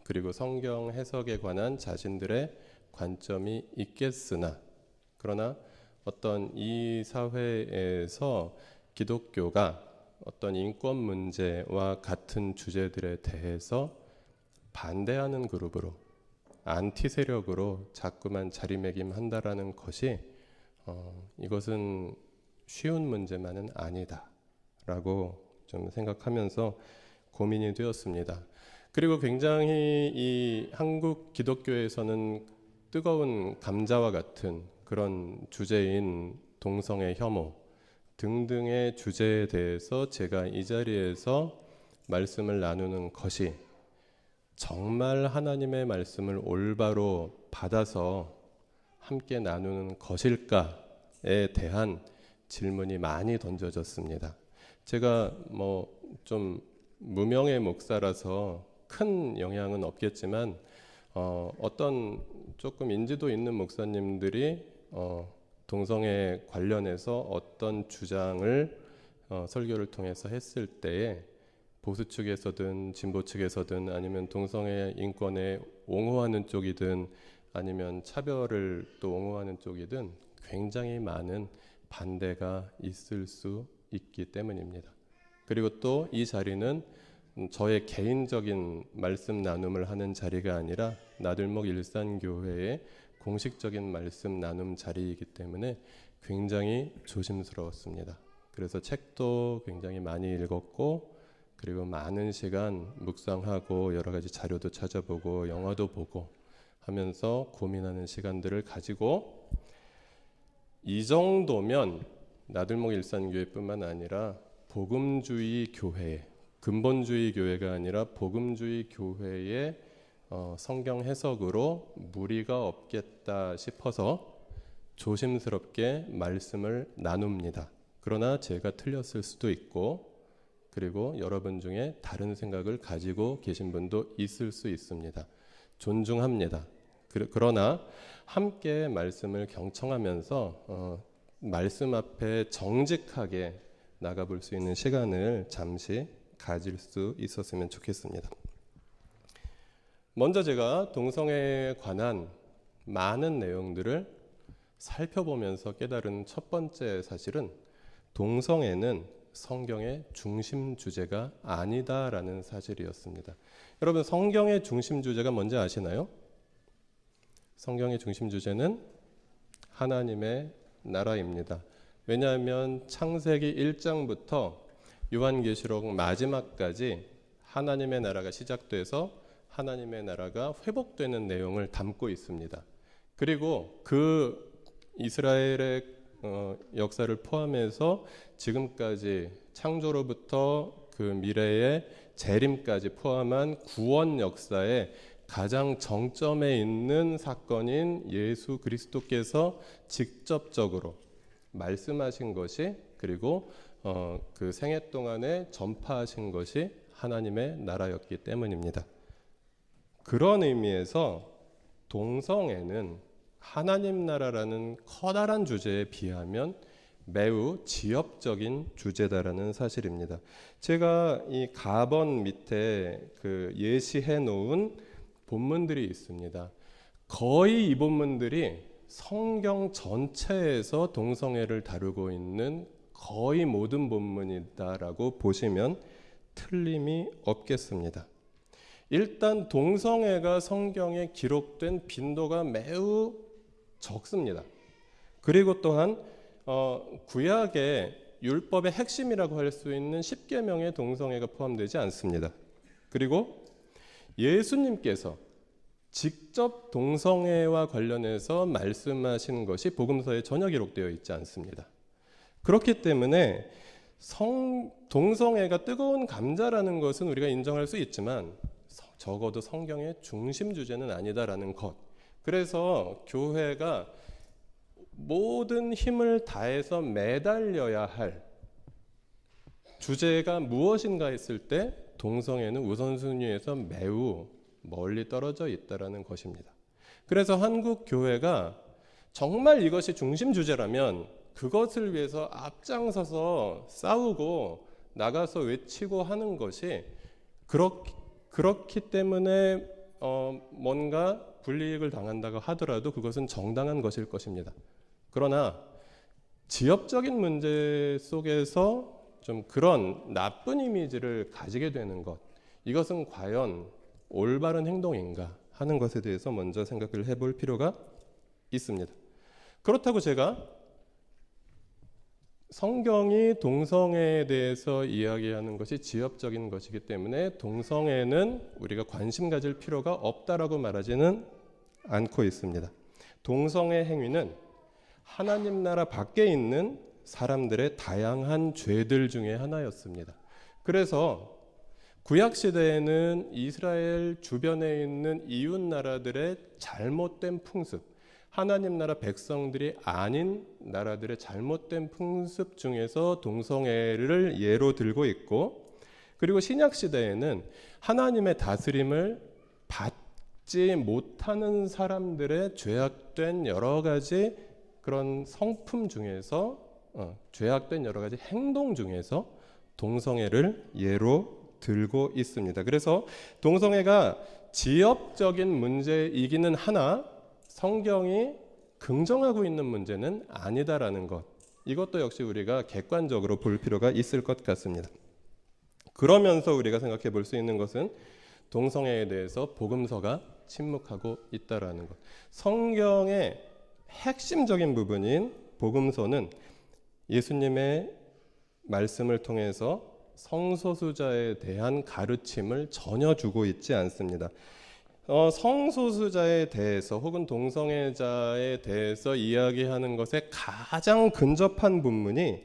그리고 성경 해석에 관한 자신들의 관점이 있겠으나 그러나 어떤 이 사회에서 기독교가 어떤 인권 문제와 같은 주제들에 대해서 반대하는 그룹으로 안티 세력으로 자꾸만 자리매김한다라는 것이 이것은 쉬운 문제만은 아니다라고 좀 생각하면서 고민이 되었습니다. 그리고 굉장히 이 한국 기독교에서는 뜨거운 감자와 같은 그런 주제인 동성애 혐오 등등의 주제에 대해서 제가 이 자리에서 말씀을 나누는 것이 정말 하나님의 말씀을 올바로 받아서 함께 나누는 것일까에 대한 질문이 많이 던져졌습니다. 제가 뭐 좀 무명의 목사라서 큰 영향은 없겠지만 어떤 조금 인지도 있는 목사님들이 동성애 관련해서 어떤 주장을 설교를 통해서 했을 때에 보수 측에서든 진보 측에서든 아니면 동성애 인권에 옹호하는 쪽이든 아니면 차별을 또 옹호하는 쪽이든 굉장히 많은 반대가 있을 수 있기 때문입니다. 그리고 또 이 자리는 저의 개인적인 말씀 나눔을 하는 자리가 아니라 나들목 일산교회의 공식적인 말씀 나눔 자리이기 때문에 굉장히 조심스러웠습니다. 그래서 책도 굉장히 많이 읽었고 그리고 많은 시간 묵상하고 여러 가지 자료도 찾아보고 영화도 보고 하면서 고민하는 시간들을 가지고 이 정도면 나들목 일산교회뿐만 아니라 복음주의 교회, 근본주의 교회가 아니라 복음주의 교회의 성경 해석으로 무리가 없겠다 싶어서 조심스럽게 말씀을 나눕니다. 그러나 제가 틀렸을 수도 있고 그리고 여러분 중에 다른 생각을 가지고 계신 분도 있을 수 있습니다. 존중합니다. 그러나 함께 말씀을 경청하면서 말씀 앞에 정직하게 나가볼 수 있는 시간을 잠시 가질 수 있었으면 좋겠습니다. 먼저 제가 동성애에 관한 많은 내용들을 살펴보면서 깨달은 첫 번째 사실은 동성애는 성경의 중심 주제가 아니다라는 사실이었습니다. 여러분, 성경의 중심 주제가 뭔지 아시나요? 성경의 중심 주제는 하나님의 나라입니다. 왜냐하면 창세기 1장부터 요한계시록 마지막까지 하나님의 나라가 시작돼서 하나님의 나라가 회복되는 내용을 담고 있습니다. 그리고 그 이스라엘의 역사를 포함해서 지금까지 창조로부터 그 미래의 재림까지 포함한 구원 역사의 가장 정점에 있는 사건인 예수 그리스도께서 직접적으로 말씀하신 것이 그리고 그 생애 동안에 전파하신 것이 하나님의 나라였기 때문입니다. 그런 의미에서 동성애는 하나님 나라라는 커다란 주제에 비하면 매우 지엽적인 주제다라는 사실입니다. 제가 이 가번 밑에 그 예시해 놓은 본문들이 있습니다. 거의 이 본문들이 성경 전체에서 동성애를 다루고 있는 거의 모든 본문이다라고 보시면 틀림이 없겠습니다. 일단 동성애가 성경에 기록된 빈도가 매우 적습니다. 그리고 또한 구약의 율법의 핵심이라고 할 수 있는 10계명에 동성애가 포함되지 않습니다. 그리고 예수님께서 직접 동성애와 관련해서 말씀하신 것이 복음서에 전혀 기록되어 있지 않습니다. 그렇기 때문에 동성애가 뜨거운 감자라는 것은 우리가 인정할 수 있지만 적어도 성경의 중심 주제는 아니다라는 것. 그래서 교회가 모든 힘을 다해서 매달려야 할 주제가 무엇인가 했을 때 동성애는 우선순위에서 매우 멀리 떨어져 있다라는 것입니다. 그래서 한국 교회가 정말 이것이 중심 주제라면 그것을 위해서 앞장서서 싸우고 나가서 외치고 하는 것이 그렇기 때문에 뭔가 불이익을 당한다고 하더라도 그것은 정당한 것일 것입니다. 그러나 지엽적인 문제 속에서 좀 그런 나쁜 이미지를 가지게 되는 것, 이것은 과연 올바른 행동인가 하는 것에 대해서 먼저 생각을 해볼 필요가 있습니다. 그렇다고 제가 성경이 동성애에 대해서 이야기하는 것이 지엽적인 것이기 때문에 동성애는 우리가 관심 가질 필요가 없다라고 말하지는 않고 있습니다. 동성애 행위는 하나님 나라 밖에 있는 사람들의 다양한 죄들 중에 하나였습니다. 그래서 구약 시대에는 이스라엘 주변에 있는 이웃 나라들의 잘못된 풍습, 하나님 나라 백성들이 아닌 나라들의 잘못된 풍습 중에서 동성애를 예로 들고 있고, 그리고 신약 시대에는 하나님의 다스림을 받지 못하는 사람들의 죄악된 여러 가지 그런 성품 중에서 죄악된 여러 가지 행동 중에서 동성애를 예로 들고 있습니다. 그래서 동성애가 지역적인 문제이기는 하나 성경이 긍정하고 있는 문제는 아니다라는 것, 이것도 역시 우리가 객관적으로 볼 필요가 있을 것 같습니다. 그러면서 우리가 생각해 볼 수 있는 것은 동성애에 대해서 복음서가 침묵하고 있다라는 것. 성경의 핵심적인 부분인 복음서는 예수님의 말씀을 통해서 성소수자에 대한 가르침을 전혀 주고 있지 않습니다. 성소수자에 대해서 혹은 동성애자에 대해서 이야기하는 것에 가장 근접한 본문이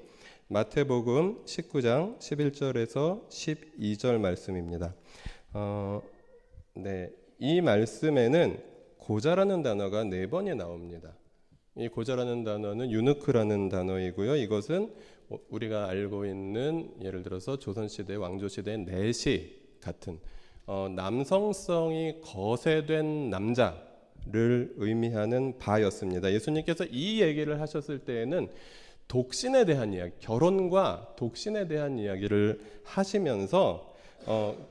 마태복음 19장 11절에서 12절 말씀입니다. 이 말씀에는 고자라는 단어가 4번이 나옵니다. 이 고자라는 단어는 유누크라는 단어이고요. 이것은 우리가 알고 있는 예를 들어서 조선시대 왕조시대의 내시 같은 남성성이 거세된 남자를 의미하는 바였습니다. 예수님께서 이 얘기를 하셨을 때에는 독신에 대한 이야기, 결혼과 독신에 대한 이야기를 하시면서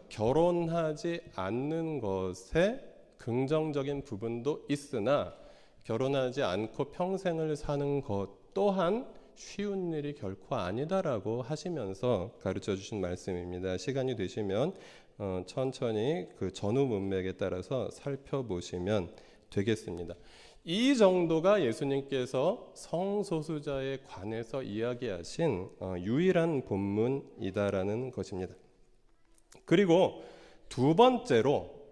결혼하지 않는 것에 긍정적인 부분도 있으나 결혼하지 않고 평생을 사는 것 또한 쉬운 일이 결코 아니다라고 하시면서 가르쳐 주신 말씀입니다. 시간이 되시면 천천히 그 전후 문맥에 따라서 살펴보시면 되겠습니다. 이 정도가 예수님께서 성소수자에 관해서 이야기하신 유일한 본문이다라는 것입니다. 그리고 두 번째로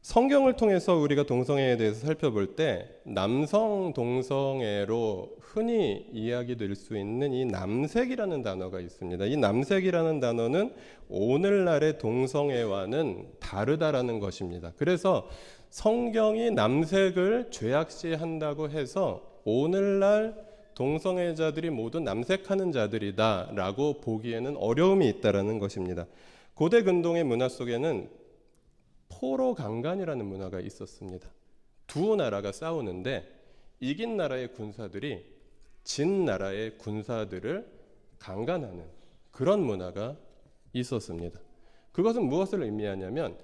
성경을 통해서 우리가 동성애에 대해서 살펴볼 때 남성 동성애로 흔히 이야기될 수 있는 이 남색이라는 단어가 있습니다. 이 남색이라는 단어는 오늘날의 동성애와는 다르다라는 것입니다. 그래서 성경이 남색을 죄악시한다고 해서 오늘날 동성애자들이 모두 남색하는 자들이다라고 보기에는 어려움이 있다라는 것입니다. 고대 근동의 문화 속에는 포로 강간이라는 문화가 있었습니다. 두 나라가 싸우는데 이긴 나라의 군사들이 진 나라의 군사들을 강간하는 그런 문화가 있었습니다. 그것은 무엇을 의미하냐면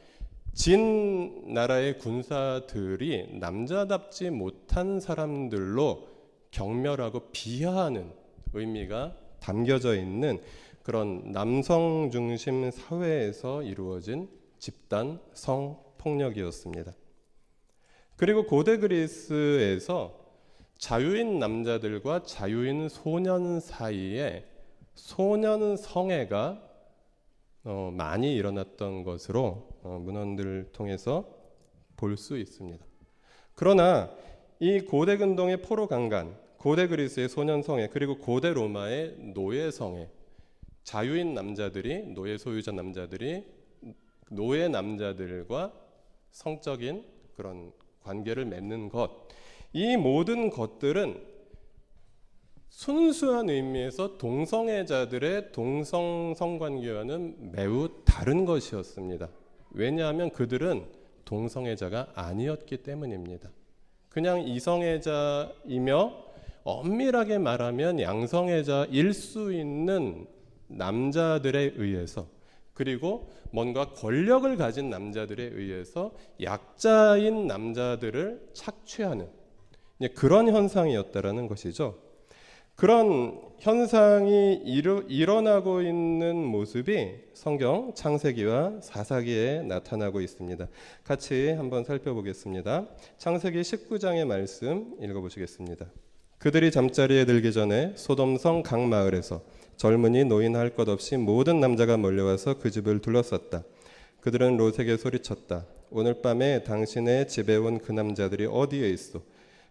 진 나라의 군사들이 남자답지 못한 사람들로 경멸하고 비하하는 의미가 담겨져 있는 그런 남성 중심 사회에서 이루어진 집단 성폭력이었습니다. 그리고 고대 그리스에서 자유인 남자들과 자유인 소년 사이에 소년 성애가 많이 일어났던 것으로 문헌들을 통해서 볼 수 있습니다. 그러나 이 고대 근동의 포로 강간, 고대 그리스의 소년 성애, 그리고 고대 로마의 노예 성애, 자유인 남자들이 노예 소유자 남자들이 노예 남자들과 성적인 그런 관계를 맺는 것, 이 모든 것들은 순수한 의미에서 동성애자들의 동성 성관계와는 매우 다른 것이었습니다. 왜냐하면 그들은 동성애자가 아니었기 때문입니다. 그냥 이성애자이며 엄밀하게 말하면 양성애자일 수 있는 남자들에 의해서, 그리고 뭔가 권력을 가진 남자들에 의해서 약자인 남자들을 착취하는 그런 현상이었다라는 것이죠. 그런 현상이 일어나고 있는 모습이 성경 창세기와 사사기에 나타나고 있습니다. 같이 한번 살펴보겠습니다. 창세기 19장의 말씀 읽어보시겠습니다. 그들이 잠자리에 들기 전에 소돔성 각 마을에서 젊은이 노인 할 것 없이 모든 남자가 몰려와서 그 집을 둘러쌌다. 그들은 롯에게 소리쳤다. 오늘 밤에 당신의 집에 온 그 남자들이 어디에 있어?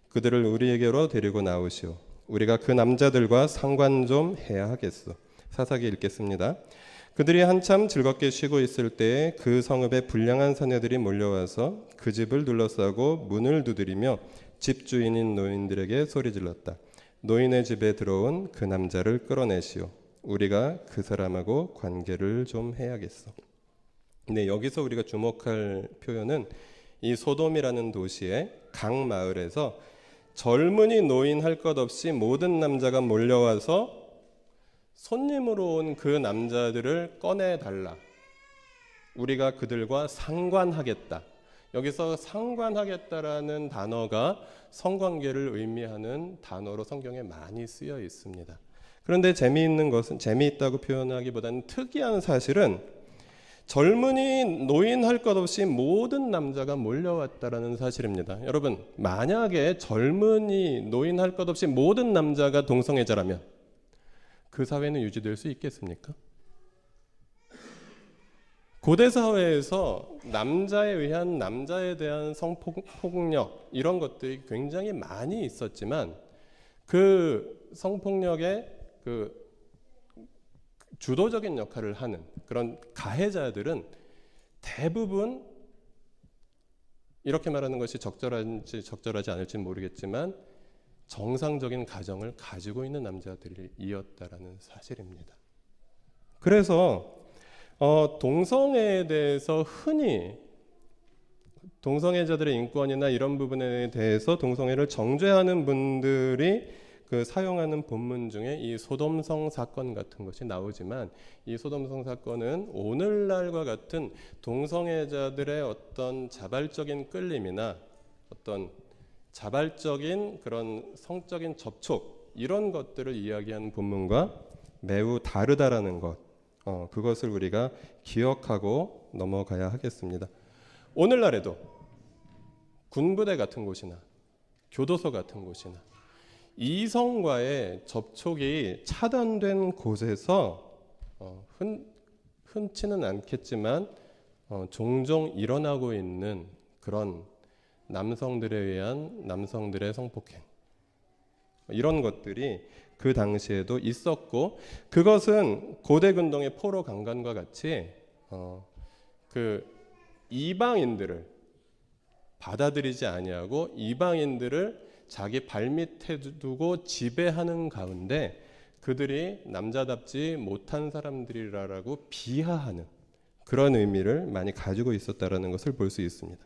그들을 우리에게로 데리고 나오시오. 우리가 그 남자들과 상관 좀 해야 하겠어. 사사기 읽겠습니다. 그들이 한참 즐겁게 쉬고 있을 때에 그 성읍에 불량한 사내들이 몰려와서 그 집을 둘러싸고 문을 두드리며 집주인인 노인들에게 소리질렀다. 노인의 집에 들어온 그 남자를 끌어내시오. 우리가 그 사람하고 관계를 좀 해야겠어. 네, 여기서 우리가 주목할 표현은 이 소돔이라는 도시의 각 마을에서 젊은이 노인 할 것 없이 모든 남자가 몰려와서 손님으로 온 그 남자들을 꺼내달라. 우리가 그들과 상관하겠다. 여기서 상관하겠다라는 단어가 성관계를 의미하는 단어로 성경에 많이 쓰여 있습니다. 그런데 재미있다고 표현하기보다는 특이한 사실은 젊은이 노인 할 것 없이 모든 남자가 몰려왔다라는 사실입니다. 여러분, 만약에 젊은이 노인 할 것 없이 모든 남자가 동성애자라면 그 사회는 유지될 수 있겠습니까? 고대 사회에서 남자에 의한 남자에 대한 성폭력 이런 것들이 굉장히 많이 있었지만 그 성폭력의 그 주도적인 역할을 하는 그런 가해자들은 대부분 이렇게 말하는 것이 적절하지 않을지 모르겠지만 정상적인 가정을 가지고 있는 남자들이었다라는 사실입니다. 그래서 동성애에 대해서 흔히 동성애자들의 인권이나 이런 부분에 대해서 동성애를 정죄하는 분들이 그 사용하는 본문 중에 이 소돔성 사건 같은 것이 나오지만 이 소돔성 사건은 오늘날과 같은 동성애자들의 어떤 자발적인 끌림이나 어떤 자발적인 그런 성적인 접촉 이런 것들을 이야기하는 본문과 매우 다르다라는 것, 그것을 우리가 기억하고 넘어가야 하겠습니다. 오늘날에도 군부대 같은 곳이나 교도소 같은 곳이나 이성과의 접촉이 차단된 곳에서 흔치는 않겠지만 종종 일어나고 있는 그런 남성들에 의한 남성들의 성폭행 이런 것들이 그 당시에도 있었고 그것은 고대 근동의 포로 강간과 같이 그 이방인들을 받아들이지 아니하고 이방인들을 자기 발밑에 두고 지배하는 가운데 그들이 남자답지 못한 사람들이라고 비하하는 그런 의미를 많이 가지고 있었다라는 것을 볼 수 있습니다.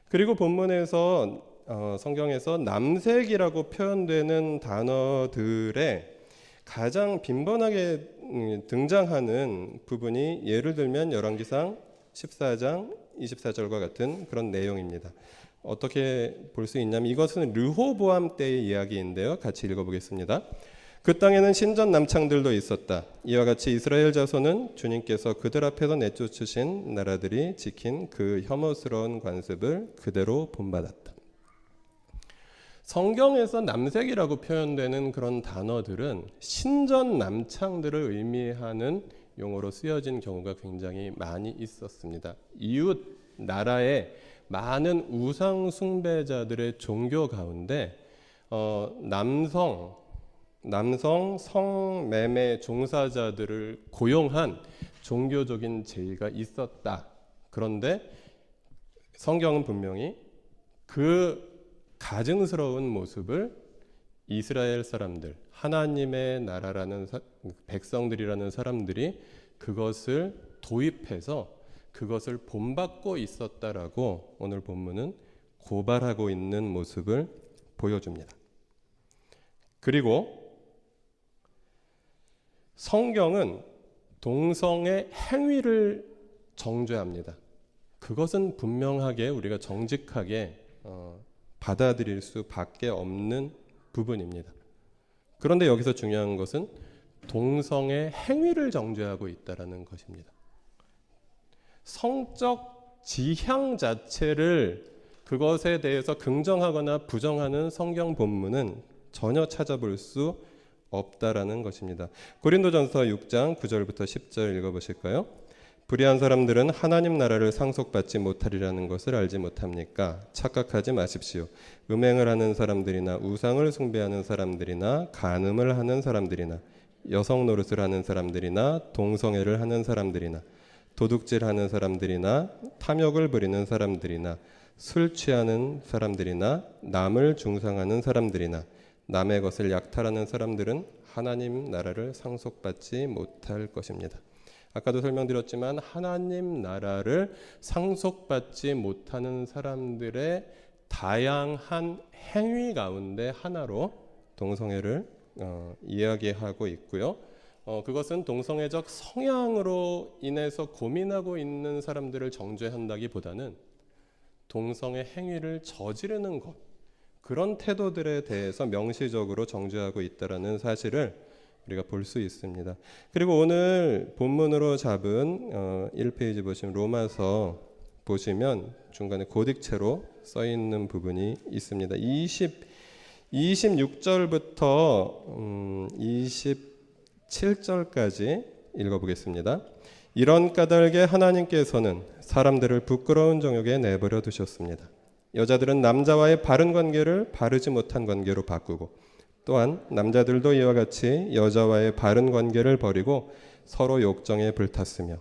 그리고 본문에서 성경에서 남색이라고 표현되는 단어들의 가장 빈번하게 등장하는 부분이 예를 들면 열왕기상 14장 24절과 같은 그런 내용입니다. 어떻게 볼 수 있냐면 이것은 르호보암 때의 이야기인데요. 같이 읽어보겠습니다. 그 땅에는 신전 남창들도 있었다. 이와 같이 이스라엘 자손은 주님께서 그들 앞에서 내쫓으신 나라들이 지킨 그 혐오스러운 관습을 그대로 본받았다. 성경에서 남색이라고 표현되는 그런 단어들은 신전 남창들을 의미하는 용어로 쓰여진 경우가 굉장히 많이 있었습니다. 이웃 나라의 많은 우상 숭배자들의 종교 가운데 남성 성매매 종사자들을 고용한 종교적인 제의가 있었다. 그런데 성경은 분명히 그 가증스러운 모습을 이스라엘 사람들, 하나님의 나라라는 백성들이라는 사람들이 그것을 도입해서 그것을 본받고 있었다라고 오늘 본문은 고발하고 있는 모습을 보여줍니다. 그리고 성경은 동성의 행위를 정죄합니다. 그것은 분명하게 우리가 정직하게 받아들일 수밖에 없는 부분입니다. 그런데 여기서 중요한 것은 동성의 행위를 정죄하고 있다는 것입니다. 성적 지향 자체를 그것에 대해서 긍정하거나 부정하는 성경 본문은 전혀 찾아볼 수 없다라는 것입니다. 고린도전서 6장 9절부터 10절 읽어보실까요? 불의한 사람들은 하나님 나라를 상속받지 못하리라는 것을 알지 못합니까? 착각하지 마십시오. 음행을 하는 사람들이나 우상을 숭배하는 사람들이나 간음을 하는 사람들이나 여성 노릇을 하는 사람들이나 동성애를 하는 사람들이나 도둑질하는 사람들이나 탐욕을 부리는 사람들이나 술 취하는 사람들이나 남을 중상하는 사람들이나 남의 것을 약탈하는 사람들은 하나님 나라를 상속받지 못할 것입니다. 아까도 설명드렸지만 하나님 나라를 상속받지 못하는 사람들의 다양한 행위 가운데 하나로 동성애를 이야기하고 있고요. 그것은 동성애적 성향으로 인해서 고민하고 있는 사람들을 정죄한다기보다는 동성애 행위를 저지르는 것, 그런 태도들에 대해서 명시적으로 정죄하고 있다는 사실을 우리가 볼 수 있습니다. 그리고 오늘 본문으로 잡은 1페이지 보시면 로마서 보시면 중간에 고딕체로 써 있는 부분이 있습니다. 26절부터 27절까지 읽어보겠습니다. 이런 까닭에 하나님께서는 사람들을 부끄러운 정욕에 내버려 두셨습니다. 여자들은 남자와의 바른 관계를 바르지 못한 관계로 바꾸고 또한 남자들도 이와 같이 여자와의 바른 관계를 버리고 서로 욕정에 불탔으며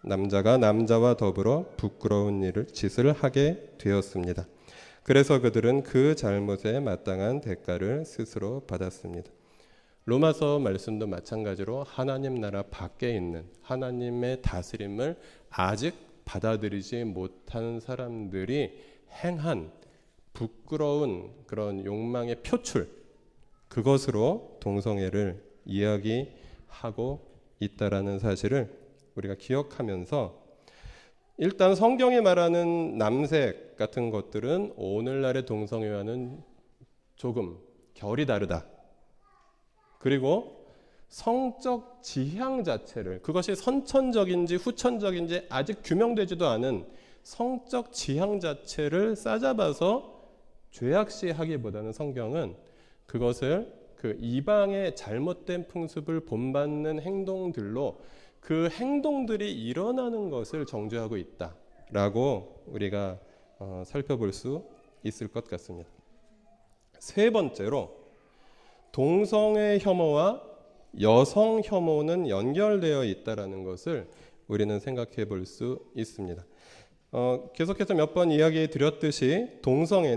남자가 남자와 더불어 부끄러운 짓을 하게 되었습니다. 그래서 그들은 그 잘못에 마땅한 대가를 스스로 받았습니다. 로마서 말씀도 마찬가지로 하나님 나라 밖에 있는 하나님의 다스림을 아직 받아들이지 못한 사람들이 행한 부끄러운 그런 욕망의 표출, 그것으로 동성애를 이야기하고 있다라는 사실을 우리가 기억하면서 일단 성경이 말하는 남색 같은 것들은 오늘날의 동성애와는 조금 결이 다르다. 그리고 성적 지향 자체를, 그것이 선천적인지 후천적인지 아직 규명되지도 않은 성적 지향 자체를 싸잡아서 죄악시하기보다는 성경은 그것을 그 이방의 잘못된 풍습을 본받는 행동들로 그 행동들이 일어나는 것을 정죄하고 있다라고 우리가 살펴볼 수 있을 것 같습니다. 세 번째로 동성애 혐오와 여성 혐오는 연결되어 있다라는 것을 우리는 생각해 볼 수 있습니다. 계속해서 몇 번 이야기 드렸듯이 동성애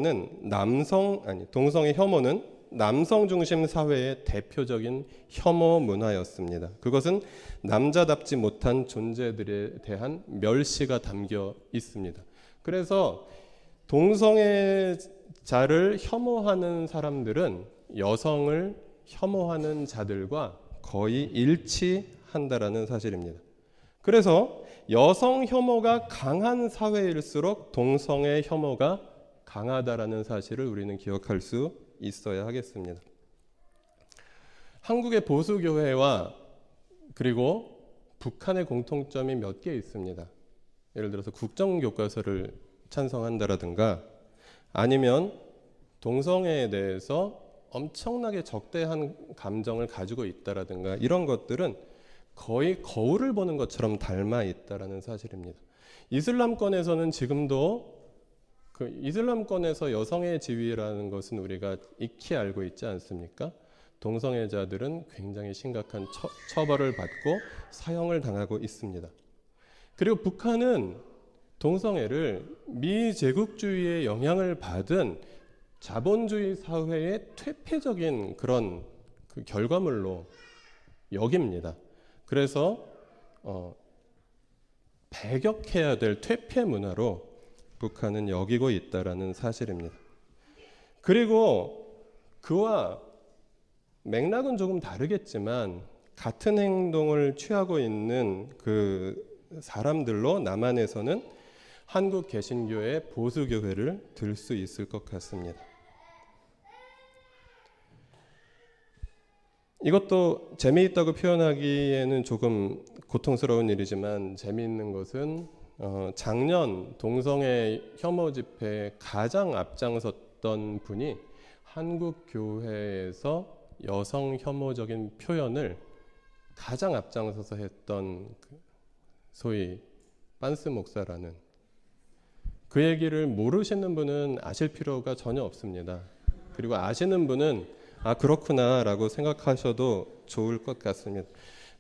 혐오는 남성 중심 사회의 대표적인 혐오 문화였습니다. 그것은 남자답지 못한 존재들에 대한 멸시가 담겨 있습니다. 그래서 동성애자를 혐오하는 사람들은 여성을 혐오하는 자들과 거의 일치한다라는 사실입니다. 그래서 여성 혐오가 강한 사회일수록 동성애 혐오가 강하다라는 사실을 우리는 기억할 수 있어야 하겠습니다. 한국의 보수교회와 그리고 북한의 공통점이 몇 개 있습니다. 예를 들어서 국정교과서를 찬성한다라든가 아니면 동성애에 대해서 엄청나게 적대한 감정을 가지고 있다라든가 이런 것들은 거의 거울을 보는 것처럼 닮아 있다라는 사실입니다. 이슬람권에서는 지금도 그 이슬람권에서 여성의 지위라는 것은 우리가 익히 알고 있지 않습니까? 동성애자들은 굉장히 심각한 처벌을 받고 사형을 당하고 있습니다. 그리고 북한은 동성애를 미제국주의의 영향을 받은 자본주의 사회의 퇴폐적인 그런 그 결과물로 여깁니다. 그래서 배격해야 될 퇴폐 문화로 북한은 여기고 있다라는 사실입니다. 그리고 그와 맥락은 조금 다르겠지만 같은 행동을 취하고 있는 그 사람들로 남한에서는 한국 개신교의 보수교회를 들 수 있을 것 같습니다. 이것도 재미있다고 표현하기에는 조금 고통스러운 일이지만 재미있는 것은 작년 동성애 혐오 집회에 가장 앞장섰던 분이 한국 교회에서 여성 혐오적인 표현을 가장 앞장서서 했던 소위 빤스 목사라는, 그 얘기를 모르시는 분은 아실 필요가 전혀 없습니다. 그리고 아시는 분은 아 그렇구나 라고 생각하셔도 좋을 것 같습니다.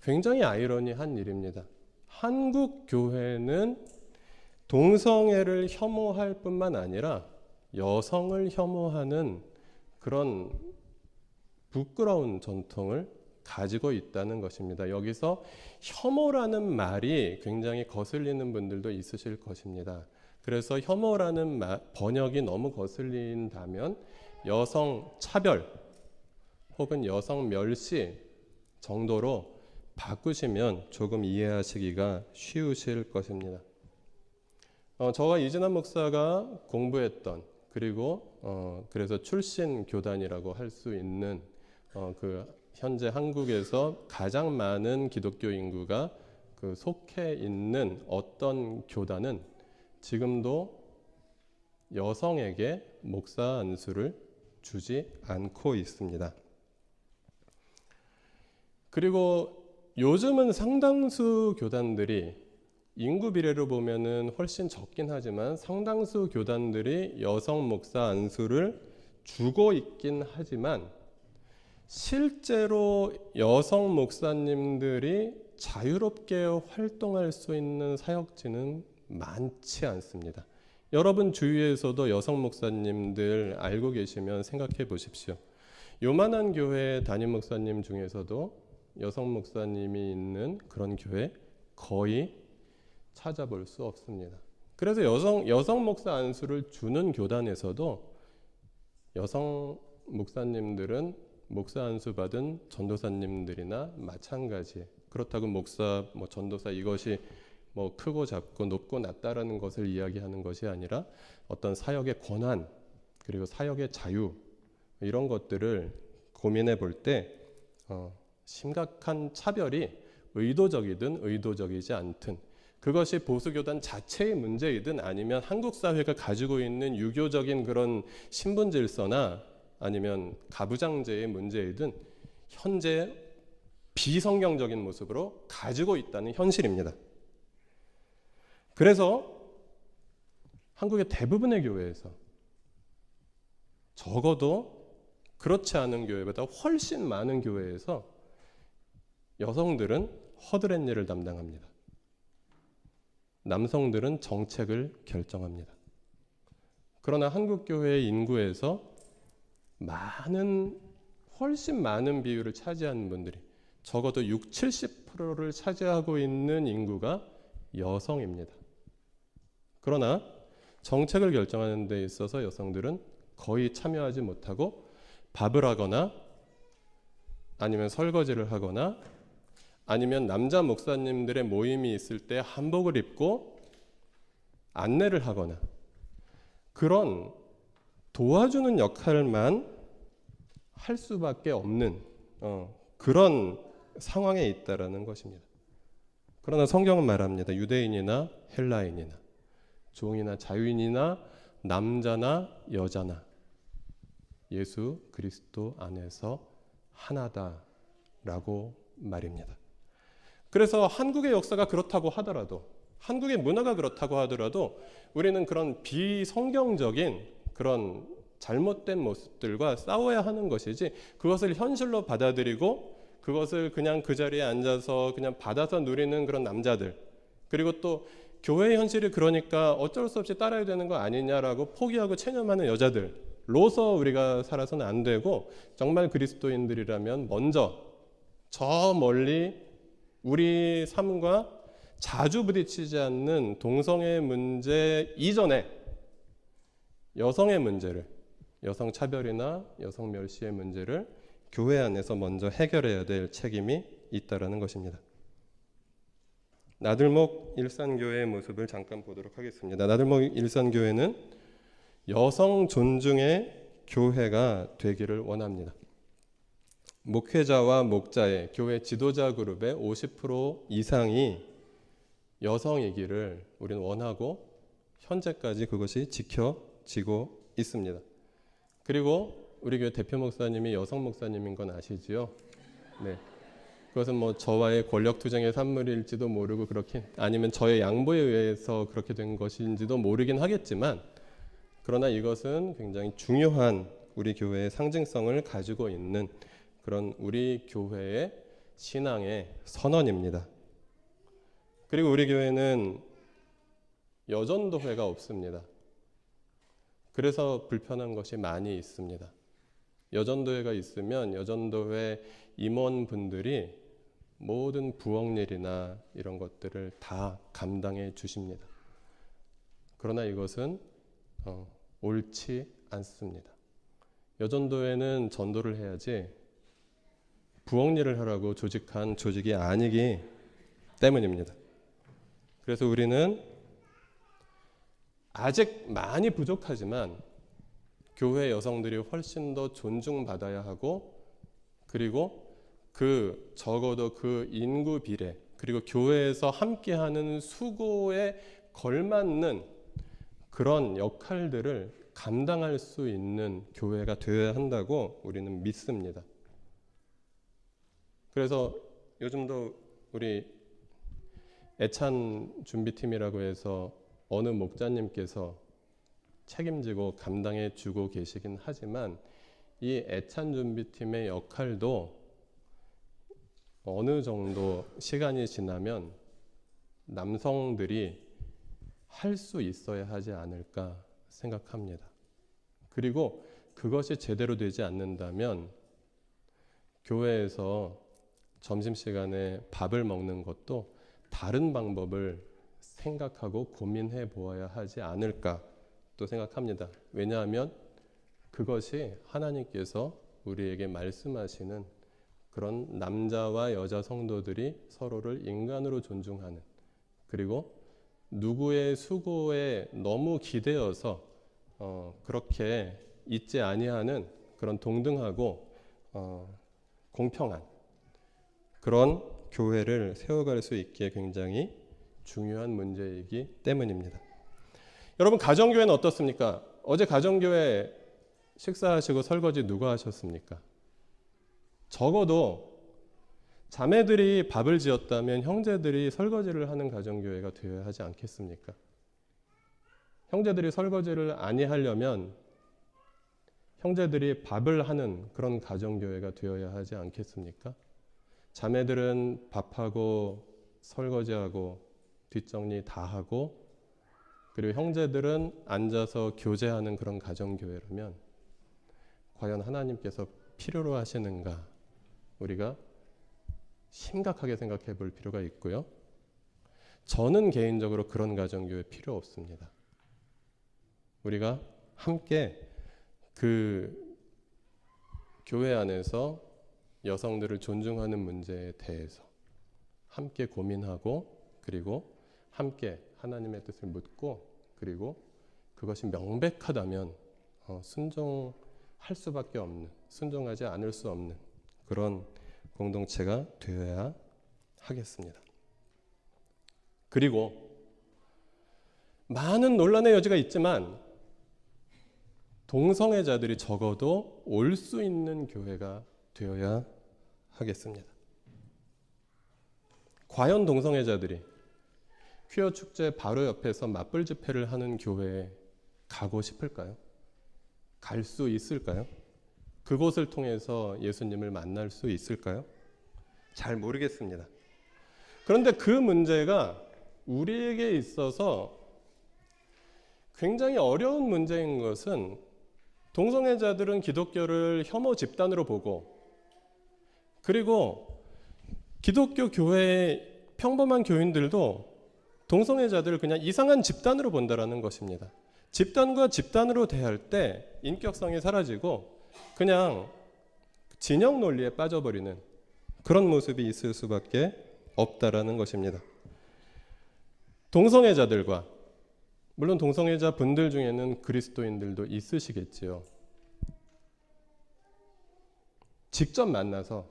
굉장히 아이러니한 일입니다. 한국 교회는 동성애를 혐오할 뿐만 아니라 여성을 혐오하는 그런 부끄러운 전통을 가지고 있다는 것입니다. 여기서 혐오라는 말이 굉장히 거슬리는 분들도 있으실 것입니다. 그래서 혐오라는 번역이 너무 거슬린다면 여성 차별 혹은 여성 멸시 정도로 바꾸시면 조금 이해하시기가 쉬우실 것입니다. 저와 이진환 목사가 공부했던 그리고 그래서 출신 교단이라고 할 수 있는 그 현재 한국에서 가장 많은 기독교 인구가 그 속해 있는 어떤 교단은 지금도 여성에게 목사 안수를 주지 않고 있습니다. 그리고 요즘은 상당수 교단들이 인구 비례로 보면은 훨씬 적긴 하지만 상당수 교단들이 여성 목사 안수를 주고 있긴 하지만 실제로 여성 목사님들이 자유롭게 활동할 수 있는 사역지는 많지 않습니다. 여러분 주위에서도 여성 목사님들 알고 계시면 생각해 보십시오. 요만한 교회 담임 목사님 중에서도 여성 목사님이 있는 그런 교회 거의 찾아볼 수 없습니다. 그래서 여성 목사 안수를 주는 교단에서도 여성 목사님들은 목사 안수 받은 전도사님들이나 마찬가지. 그렇다고 목사, 전도사 이것이 크고 작고 높고 낮다라는 것을 이야기하는 것이 아니라 어떤 사역의 권한 그리고 사역의 자유 이런 것들을 고민해 볼 때 심각한 차별이 의도적이든 의도적이지 않든 그것이 보수교단 자체의 문제이든 아니면 한국 사회가 가지고 있는 유교적인 그런 신분 질서나 아니면 가부장제의 문제이든 현재 비성경적인 모습으로 가지고 있다는 현실입니다. 그래서 한국의 대부분의 교회에서 적어도 그렇지 않은 교회보다 훨씬 많은 교회에서 여성들은 허드렛 일을 담당합니다. 남성들은 정책을 결정합니다. 그러나 한국 교회의 인구에서 훨씬 많은 비율을 차지하는 분들이 적어도 60-70%를 차지하고 있는 인구가 여성입니다. 그러나 정책을 결정하는 데 있어서 여성들은 거의 참여하지 못하고 밥을 하거나 아니면 설거지를 하거나 아니면 남자 목사님들의 모임이 있을 때 한복을 입고 안내를 하거나 그런 도와주는 역할만 할 수밖에 없는 그런 상황에 있다라는 것입니다. 그러나 성경은 말합니다. 유대인이나 헬라인이나 종이나 자유인이나 남자나 여자나 예수 그리스도 안에서 하나다라고 말입니다. 그래서 한국의 역사가 그렇다고 하더라도 한국의 문화가 그렇다고 하더라도 우리는 그런 비성경적인 그런 잘못된 모습들과 싸워야 하는 것이지 그것을 현실로 받아들이고 그것을 그냥 그 자리에 앉아서 그냥 받아서 누리는 그런 남자들 그리고 또 교회의 현실이 그러니까 어쩔 수 없이 따라야 되는 거 아니냐라고 포기하고 체념하는 여자들로서 우리가 살아서는 안 되고 정말 그리스도인들이라면 먼저 저 멀리 우리 삶과 자주 부딪히지 않는 동성애 문제 이전에 여성의 문제를 여성 차별이나 여성 멸시의 문제를 교회 안에서 먼저 해결해야 될 책임이 있다라는 것입니다. 나들목 일산교회의 모습을 잠깐 보도록 하겠습니다. 나들목 일산교회는 여성 존중의 교회가 되기를 원합니다. 목회자와 목자의 교회 지도자 그룹의 50% 이상이 여성이기를 우리는 원하고 현재까지 그것이 지켜지고 있습니다. 그리고 우리 교회 대표 목사님이 여성 목사님인 건 아시지요? 네. 그것은 저와의 권력 투쟁의 산물일지도 모르고 그렇게 아니면 저의 양보에 의해서 그렇게 된 것인지도 모르긴 하겠지만 그러나 이것은 굉장히 중요한 우리 교회의 상징성을 가지고 있는 그런 우리 교회의 신앙의 선언입니다. 그리고 우리 교회는 여전도회가 없습니다. 그래서 불편한 것이 많이 있습니다. 여전도회가 있으면 여전도회 임원분들이 모든 부엌일이나 이런 것들을 다 감당해 주십니다. 그러나 이것은 옳지 않습니다. 여전도회는 전도를 해야지 부엌 일을 하라고 조직한 조직이 아니기 때문입니다. 그래서 우리는 아직 많이 부족하지만 교회 여성들이 훨씬 더 존중받아야 하고, 그리고 적어도 그 인구 비례, 그리고 교회에서 함께하는 수고에 걸맞는 그런 역할들을 감당할 수 있는 교회가 되어야 한다고 우리는 믿습니다. 그래서 요즘도 우리 애찬 준비팀이라고 해서 어느 목자님께서 책임지고 감당해 주고 계시긴 하지만, 이 애찬 준비팀의 역할도 어느 정도 시간이 지나면 남성들이 할 수 있어야 하지 않을까 생각합니다. 그리고 그것이 제대로 되지 않는다면 교회에서 점심시간에 밥을 먹는 것도 다른 방법을 생각하고 고민해 보아야 하지 않을까 또 생각합니다. 왜냐하면 그것이 하나님께서 우리에게 말씀하시는 그런 남자와 여자 성도들이 서로를 인간으로 존중하는, 그리고 누구의 수고에 너무 기대어서 그렇게 있지 아니하는 그런 동등하고 공평한 그런 교회를 세워갈 수 있기에 굉장히 중요한 문제이기 때문입니다. 여러분, 가정교회는 어떻습니까? 어제 가정교회 식사하시고 설거지 누가 하셨습니까? 적어도 자매들이 밥을 지었다면 형제들이 설거지를 하는 가정교회가 되어야 하지 않겠습니까? 형제들이 설거지를 아니하려면 형제들이 밥을 하는 그런 가정교회가 되어야 하지 않겠습니까? 자매들은 밥하고 설거지하고 뒷정리 다 하고, 그리고 형제들은 앉아서 교제하는 그런 가정교회라면 과연 하나님께서 필요로 하시는가, 우리가 심각하게 생각해 볼 필요가 있고요. 저는 개인적으로 그런 가정교회 필요 없습니다. 우리가 함께 그 교회 안에서 여성들을 존중하는 문제에 대해서 함께 고민하고, 그리고 함께 하나님의 뜻을 묻고, 그리고 그것이 명백하다면 순종할 수밖에 없는, 순종하지 않을 수 없는 그런 공동체가 되어야 하겠습니다. 그리고 많은 논란의 여지가 있지만 동성애자들이 적어도 올 수 있는 교회가 되어야 하겠습니다. 과연 동성애자들이 퀴어 축제 바로 옆에서 맞불 집회를 하는 교회에 가고 싶을까요? 갈 수 있을까요? 그곳을 통해서 예수님을 만날 수 있을까요? 잘 모르겠습니다. 그런데 그 문제가 우리에게 있어서 굉장히 어려운 문제인 것은, 동성애자들은 기독교를 혐오 집단으로 보고, 그리고 기독교 교회의 평범한 교인들도 동성애자들을 그냥 이상한 집단으로 본다라는 것입니다. 집단과 집단으로 대할 때 인격성이 사라지고 그냥 진영 논리에 빠져버리는 그런 모습이 있을 수밖에 없다라는 것입니다. 동성애자들과, 물론 동성애자 분들 중에는 그리스도인들도 있으시겠지요. 직접 만나서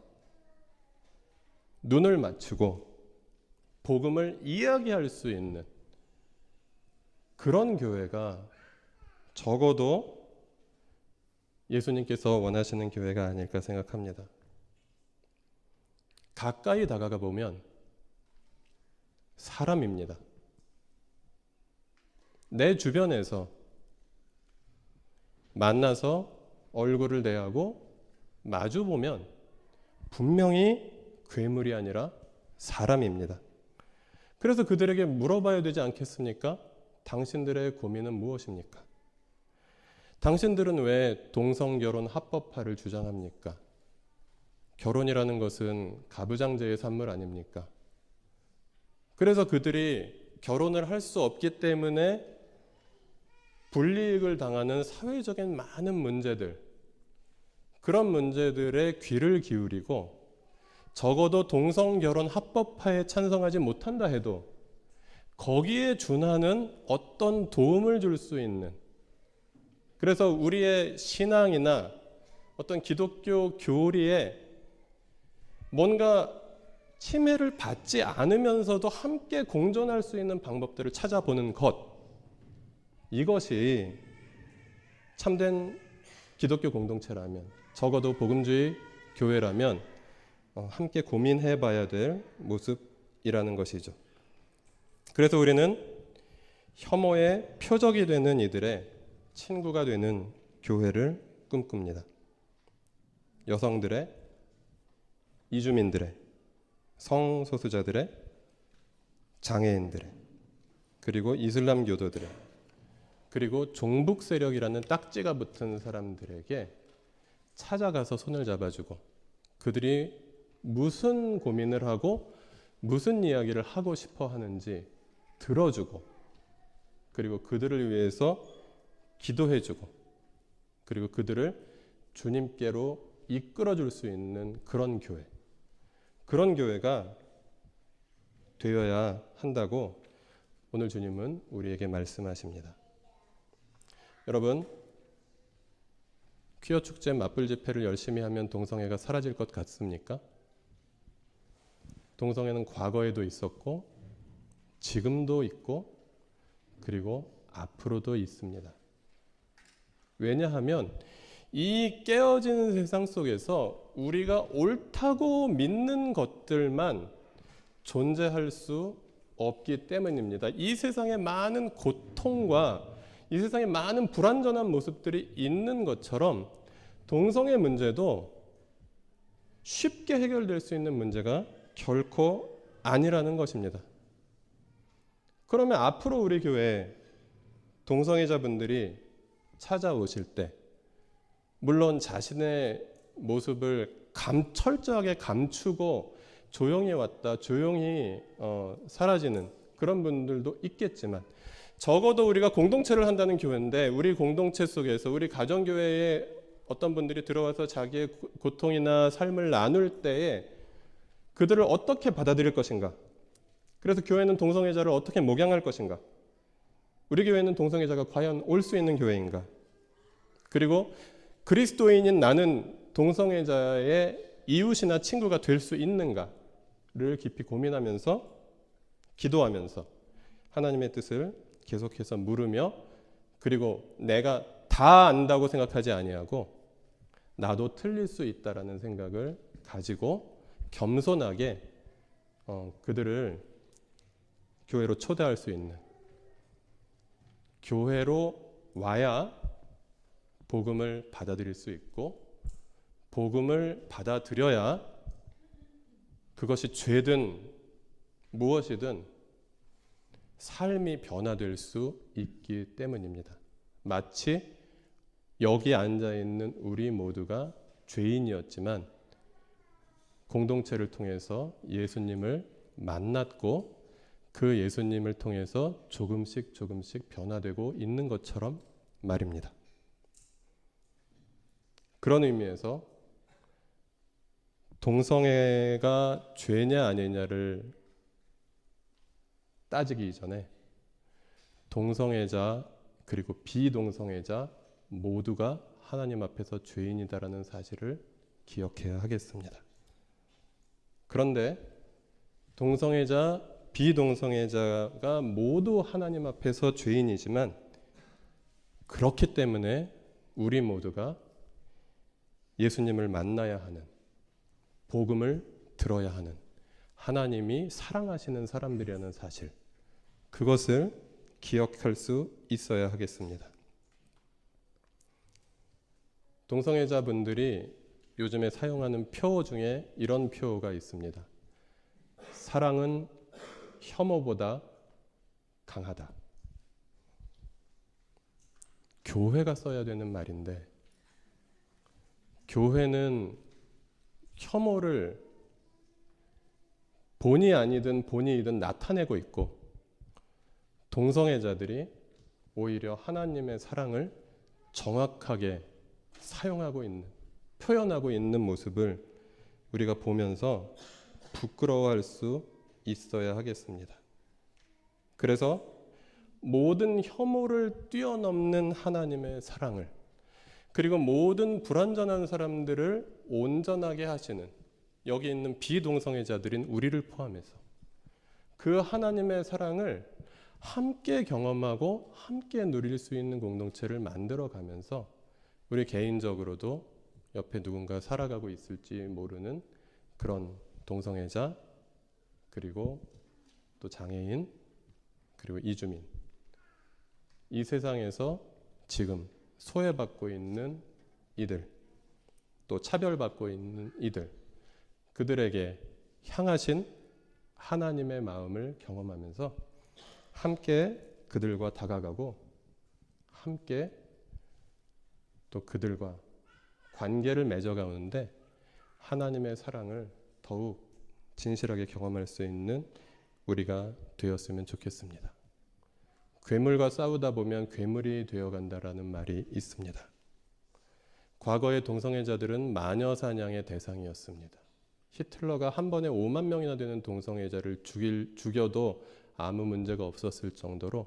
눈을 맞추고 복음을 이야기할 수 있는 그런 교회가 적어도 예수님께서 원하시는 교회가 아닐까 생각합니다. 가까이 다가가 보면 사람입니다. 내 주변에서 만나서 얼굴을 대하고 마주보면 분명히 괴물이 아니라 사람입니다. 그래서 그들에게 물어봐야 되지 않겠습니까? 당신들의 고민은 무엇입니까? 당신들은 왜 동성결혼 합법화를 주장합니까? 결혼이라는 것은 가부장제의 산물 아닙니까? 그래서 그들이 결혼을 할 수 없기 때문에 불이익을 당하는 사회적인 많은 문제들, 그런 문제들에 귀를 기울이고 적어도 동성결혼 합법화에 찬성하지 못한다 해도 거기에 준하는 어떤 도움을 줄 수 있는, 그래서 우리의 신앙이나 어떤 기독교 교리에 뭔가 침해를 받지 않으면서도 함께 공존할 수 있는 방법들을 찾아보는 것, 이것이 참된 기독교 공동체라면, 적어도 복음주의 교회라면 함께 고민해 봐야 될 모습이라는 것이죠. 그래서 우리는 혐오의 표적이 되는 이들의 친구가 되는 교회를 꿈꿉니다. 여성들의, 이주민들의, 성소수자들의, 장애인들의, 그리고 이슬람 교도들의, 그리고 종북 세력이라는 딱지가 붙은 사람들에게 찾아가서 손을 잡아주고 그들이 무슨 고민을 하고 무슨 이야기를 하고 싶어 하는지 들어주고, 그리고 그들을 위해서 기도해주고, 그리고 그들을 주님께로 이끌어줄 수 있는 그런 교회, 그런 교회가 되어야 한다고 오늘 주님은 우리에게 말씀하십니다. 여러분, 퀴어 축제 맞불 집회를 열심히 하면 동성애가 사라질 것 같습니까? 동성애는 과거에도 있었고 지금도 있고 그리고 앞으로도 있습니다. 왜냐하면 이 깨어지는 세상 속에서 우리가 옳다고 믿는 것들만 존재할 수 없기 때문입니다. 이 세상에 많은 고통과 이 세상에 많은 불완전한 모습들이 있는 것처럼 동성애 문제도 쉽게 해결될 수 있는 문제가 결코 아니라는 것입니다. 그러면 앞으로 우리 교회에 동성애자분들이 찾아오실 때 물론 자신의 모습을 철저하게 감추고 조용히 왔다 조용히 사라지는 그런 분들도 있겠지만, 적어도 우리가 공동체를 한다는 교회인데 우리 공동체 속에서 우리 가정교회에 어떤 분들이 들어와서 자기의 고통이나 삶을 나눌 때에 그들을 어떻게 받아들일 것인가, 그래서 교회는 동성애자를 어떻게 목양할 것인가, 우리 교회는 동성애자가 과연 올 수 있는 교회인가, 그리고 그리스도인인 나는 동성애자의 이웃이나 친구가 될 수 있는가를 깊이 고민하면서 기도하면서 하나님의 뜻을 계속해서 물으며, 그리고 내가 다 안다고 생각하지 아니하고 나도 틀릴 수 있다라는 생각을 가지고 겸손하게 그들을 교회로 초대할 수 있는, 교회로 와야 복음을 받아들일 수 있고 복음을 받아들여야 그것이 죄든 무엇이든 삶이 변화될 수 있기 때문입니다. 마치 여기 앉아있는 우리 모두가 죄인이었지만 공동체를 통해서 예수님을 만났고 그 예수님을 통해서 조금씩 변화되고 있는 것처럼 말입니다. 그런 의미에서 동성애가 죄냐 아니냐를 따지기 전에 동성애자 그리고 비동성애자 모두가 하나님 앞에서 죄인이다라는 사실을 기억해야 하겠습니다. 그런데 동성애자, 비동성애자가 모두 하나님 앞에서 죄인이지만 그렇기 때문에 우리 모두가 예수님을 만나야 하는, 복음을 들어야 하는, 하나님이 사랑하시는 사람들이라는 사실, 그것을 기억할 수 있어야 하겠습니다. 동성애자분들이 요즘에 사용하는 표어 중에 이런 표어가 있습니다. 사랑은 혐오보다 강하다. 교회가 써야 되는 말인데 교회는 혐오를 본의 아니든 본의이든 나타내고 있고 동성애자들이 오히려 하나님의 사랑을 정확하게 사용하고 있는, 표현하고 있는 모습을 우리가 보면서 부끄러워할 수 있어야 하겠습니다. 그래서 모든 혐오를 뛰어넘는 하나님의 사랑을, 그리고 모든 불완전한 사람들을 온전하게 하시는, 여기 있는 비동성애자들인 우리를 포함해서 그 하나님의 사랑을 함께 경험하고 함께 누릴 수 있는 공동체를 만들어가면서 우리 개인적으로도 옆에 누군가 살아가고 있을지 모르는 그런 동성애자, 그리고 또 장애인, 그리고 이주민, 이 세상에서 지금 소외받고 있는 이들, 또 차별받고 있는 이들, 그들에게 향하신 하나님의 마음을 경험하면서 함께 그들과 다가가고 함께 또 그들과 관계를 맺어가는데 하나님의 사랑을 더욱 진실하게 경험할 수 있는 우리가 되었으면 좋겠습니다. 괴물과 싸우다 보면 괴물이 되어간다라는 말이 있습니다. 과거의 동성애자들은 마녀 사냥의 대상이었습니다. 히틀러가 한 번에 5만 명이나 되는 동성애자를 죽여도 아무 문제가 없었을 정도로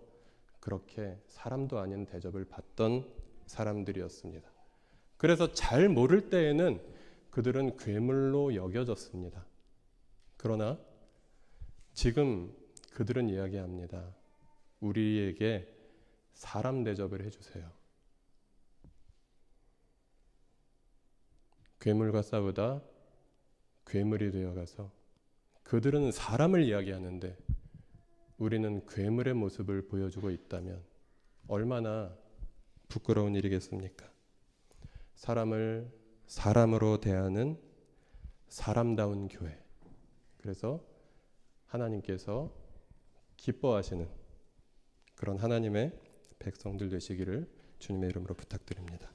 그렇게 사람도 아닌 대접을 받던 사람들이었습니다. 그래서 잘 모를 때에는 그들은 괴물로 여겨졌습니다. 그러나 지금 그들은 이야기합니다. 우리에게 사람 대접을 해주세요. 괴물과 싸우다 괴물이 되어가서 그들은 사람을 이야기하는데 우리는 괴물의 모습을 보여주고 있다면 얼마나 부끄러운 일이겠습니까? 사람을 사람으로 대하는 사람다운 교회. 그래서 하나님께서 기뻐하시는 그런 하나님의 백성들 되시기를 주님의 이름으로 부탁드립니다.